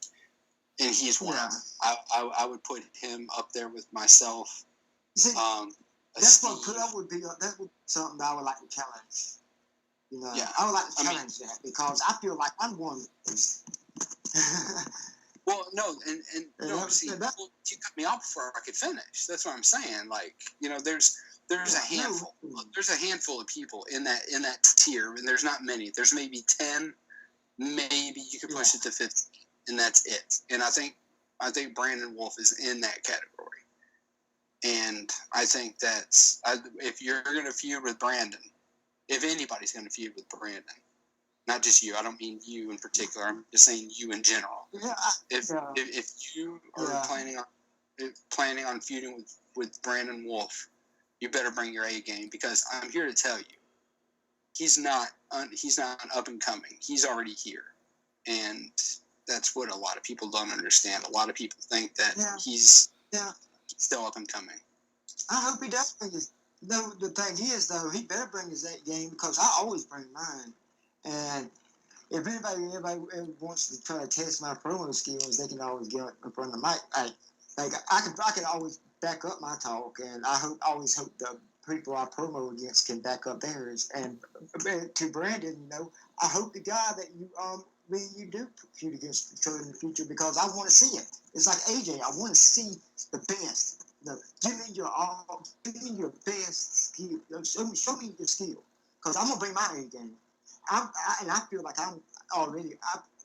and he's one of them. I would put him up there with myself. See, that would be something that I would like to challenge. I would like to challenge that, because I feel like I'm one of those. Well, no, and see, you cut me off before I could finish. That's what I'm saying. Like, there's a handful. There's a handful of people in that tier, and there's not many. There's maybe 10. Maybe you could push it to 50, and that's it. And I think Brandon Wolf is in that category. And I think that's if you're going to feud with Brandon, if anybody's going to feud with Brandon, not just you. I don't mean you in particular. I'm just saying you in general. Yeah. If you are planning on feuding with Brandon Wolf, you better bring your A game, because I'm here to tell you, he's not up and coming. He's already here, and that's what a lot of people don't understand. A lot of people think that he's still up and coming. I hope he does bring his. No, the thing is, though, he better bring his A game, because I always bring mine. And if anybody ever wants to try to test my promo skills, they can always get in front of the mic. I can always back up my talk, and I always hope people I promo against can back up theirs. And to Brandon, you know, I hope to God that you do feud against each other in the future because I want to see it. It's like AJ. I want to see the best. You know, give me your all. Give me your best skill. Show me your skill. Because I'm gonna bring my A game. And I feel like I'm already.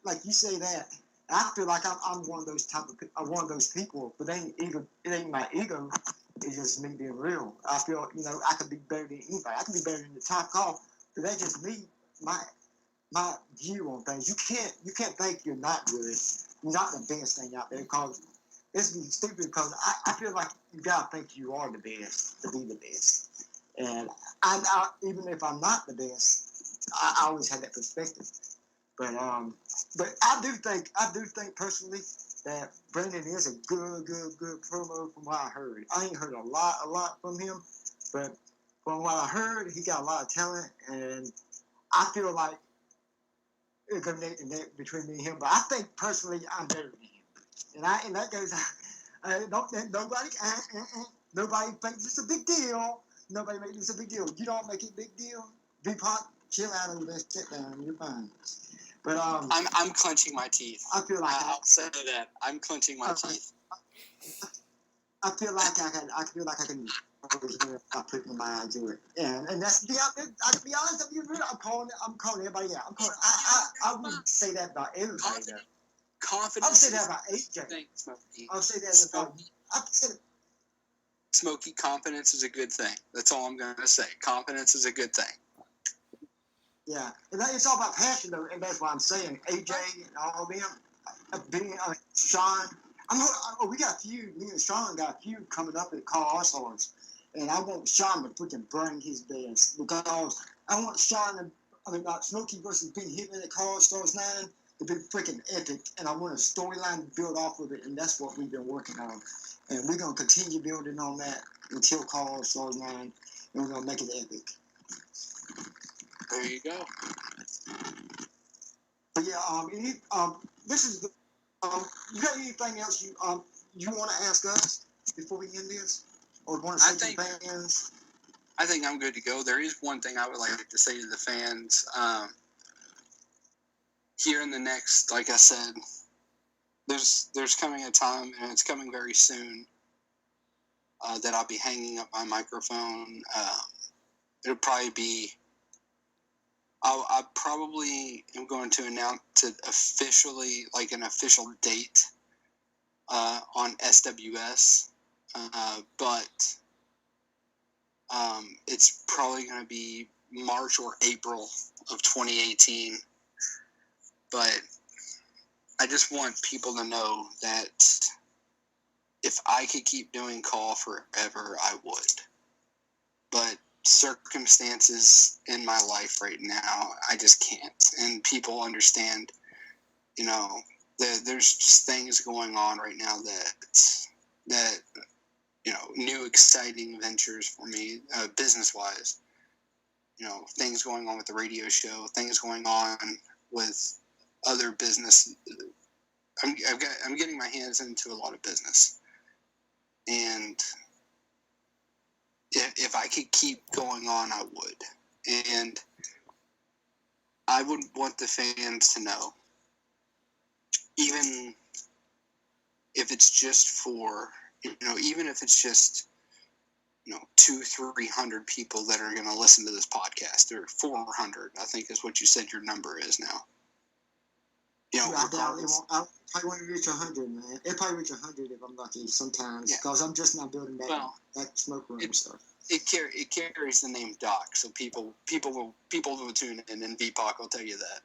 Like you say that. I feel like I'm one of those one of those people. But it ain't my ego. It's just me being real. I feel, you know, I could be better than anybody. I could be better than the top call. But that's just me. My view on things. You can't think you're not good. You're not the best thing out there because it's be stupid because I feel like you gotta think you are the best to be the best. And even if I'm not the best, I always have that perspective. But I do think personally that Brendan is a good promo from what I heard. I ain't heard a lot from him, but from what I heard, he got a lot of talent, and I feel like it's gonna make the net between me and him. But I think personally, I'm better than him, and that goes. Nobody thinks it's a big deal. Nobody makes this a big deal. You don't make it a big deal. V-Pac, chill out over there, sit down, you're fine. But I'm clenching my teeth. I feel like I'll say that I'm clenching my teeth. I feel like I can I put my mind to it, and that's I can be honest. I'm calling everybody out. I wouldn't say that about everybody. Confidence. I would say that about AJ. I would say that about. Smokey, confidence is a good thing. That's all I'm going to say. Confidence is a good thing. Yeah, and it's all about passion, though, and that's what I'm saying. AJ and all of them, being Sean. We got a feud. Me and Sean got a feud coming up at Call All Stars, and I want Sean to freaking bring his best because I want Smokey versus Big Hitman at Call All Stars 9 to be freaking epic, and I want a storyline to build off of it, and that's what we've been working on, and we're gonna continue building on that until Call All Stars 9, and we're gonna make it epic. There you go. But yeah, this is the. You got anything else you want to ask us before we end this, or want to say to the fans? I think I'm good to go. There is one thing I would like to say to the fans. Here in the next, like I said, there's coming a time, and it's coming very soon, that I'll be hanging up my microphone. It'll probably be. I probably am going to announce it officially, like an official date on SWS, but it's probably going to be March or April of 2018. But I just want people to know that if I could keep doing call forever, I would. But circumstances in my life right now, I just can't. And people understand, you know, there's just things going on right now that you know, new exciting ventures for me, business-wise. You know, things going on with the radio show, things going on with other business. I'm getting my hands into a lot of business, and if I could keep going on, I would. And I would want the fans to know, even if it's just for, you know, even if it's just, you know, 200-300 people that are going to listen to this podcast, or 400, I think is what you said your number is now. You know, I doubt it won't. I want to reach 100, man. It'll probably reach 100 if I'm lucky sometimes, because I'm just not building that smoke room stuff. It carries the name Doc, so people will tune in, and V-Pac will tell you that.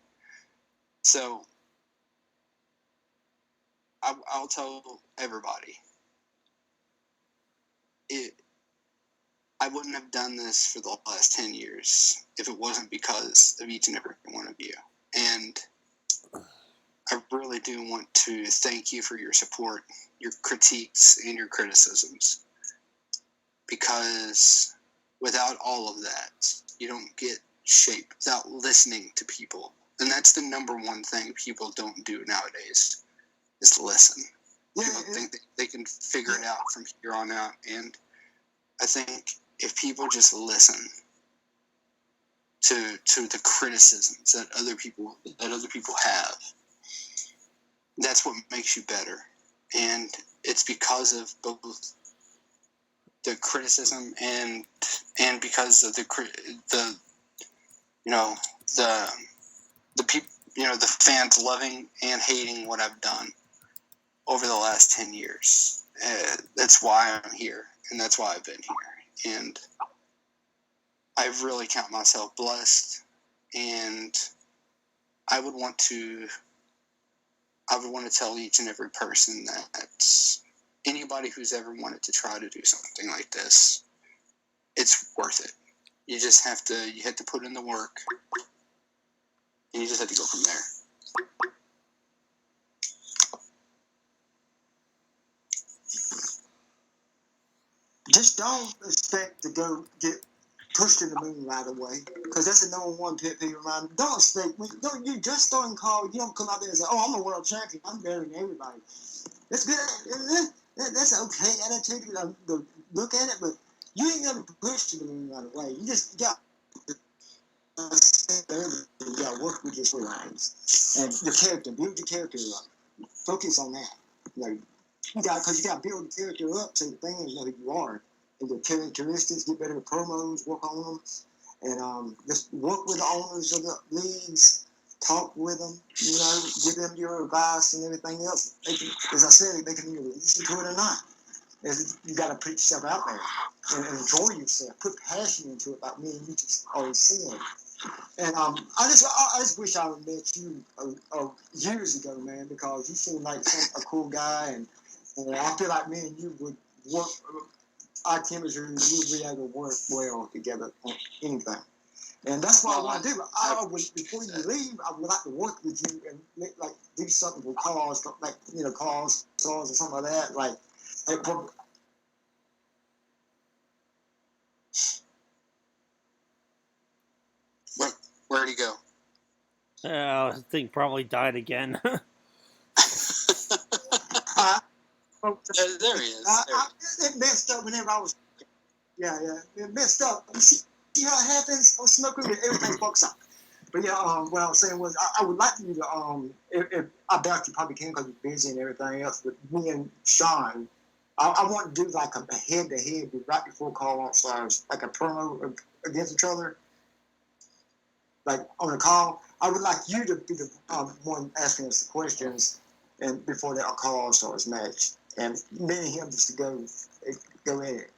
So I'll tell everybody, I wouldn't have done this for the last 10 years if it wasn't because of each and every one of you. And I really do want to thank you for your support, your critiques, and your criticisms. Because without all of that, you don't get shape, without listening to people. And that's the number one thing people don't do nowadays, is listen. People think they can figure it out from here on out. And I think if people just listen to the criticisms that other people have, that's what makes you better. And it's because of both the criticism and because of the people, the fans loving and hating what I've done over the last 10 years. That's why I'm here, and that's why I've been here. And I really count myself blessed, and I would want to tell each and every person that anybody who's ever wanted to try to do something like this, it's worth it. You just have to put in the work, and you just have to go from there. Just don't expect to go get pushed to the moon right away, because that's the number one pet peeve of mine. Don't expect, you just starting call, you don't come out there and say, oh, I'm a world champion, I'm better than everybody. That's good. That's okay attitude to look at it, but you ain't gonna push to the moon right away. You just got to work with your storylines and your character, build your character up. Focus on that. Because you got to build the character up so the fans know who you are. And your characteristics, get better at promos, work on them. And just work with the owners of the leagues, talk with them, give them your advice and everything else. As I said, they can either listen to it or not. You got to put yourself out there and enjoy yourself. Put passion into it, like me and you just always said. And I just wish I would met you years ago, man, because you seem like a cool guy, and I feel like me and you would work. Our chemistry, we would be able to work well together on anything. And that's what I want to do. Before you leave, I would like to work with you and do something with cars, cars or something like that. Where'd he go? I think probably died again. There he is. It messed up whenever I was. Yeah. It messed up. You see how it happens? I'm smoking, everything fucks up. But yeah, what I was saying was, I would like you to, if I doubt you probably can because you're busy and everything else, but me and Sean, I want to do like a head-to-head right before Call All Stars, like a promo against each other, like on a call. I would like you to be the one asking us the questions, and before that Call All Stars match, and me and him just to go at it.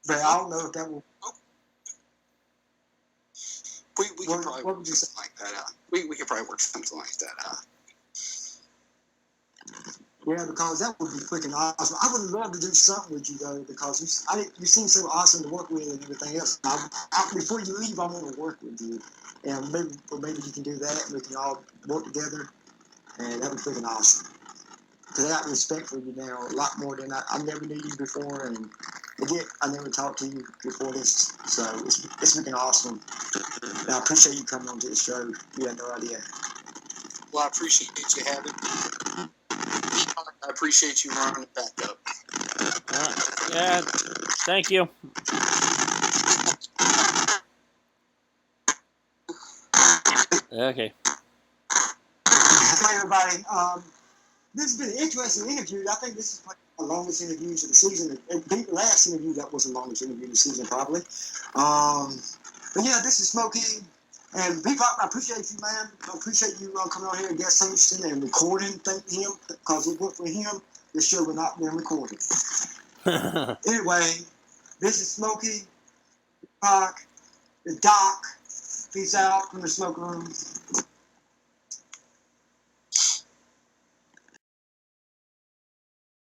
But I don't know if that will. We could probably work something like that out. We could probably work something like that out. Yeah, because that would be freaking awesome. I would love to do something with you, though, because you seem so awesome to work with and everything else. Before you leave, I want to work with you. And maybe you can do that, and we can all work together, and that would be freaking awesome. Because I got respect for you now a lot more than I never knew you before, and again, I never talked to you before this, so it's freaking awesome. And I appreciate you coming on to the show. You had no idea. Well, I appreciate you having me. I appreciate you running it back up. Yeah, thank you. Okay. Hi, everybody. This has been an interesting interview. I think this is probably the longest interview of the season. It beat the last interview that was the longest interview of the season, probably. But yeah, this is Smokey. And V-Pac, I appreciate you, man. I appreciate you coming on here and guest hosting and recording. Thank him, because it worked for him. This show would not been recorded. Anyway, this is Smokey, V-Pac, the Doc. Peace out from the smoke room.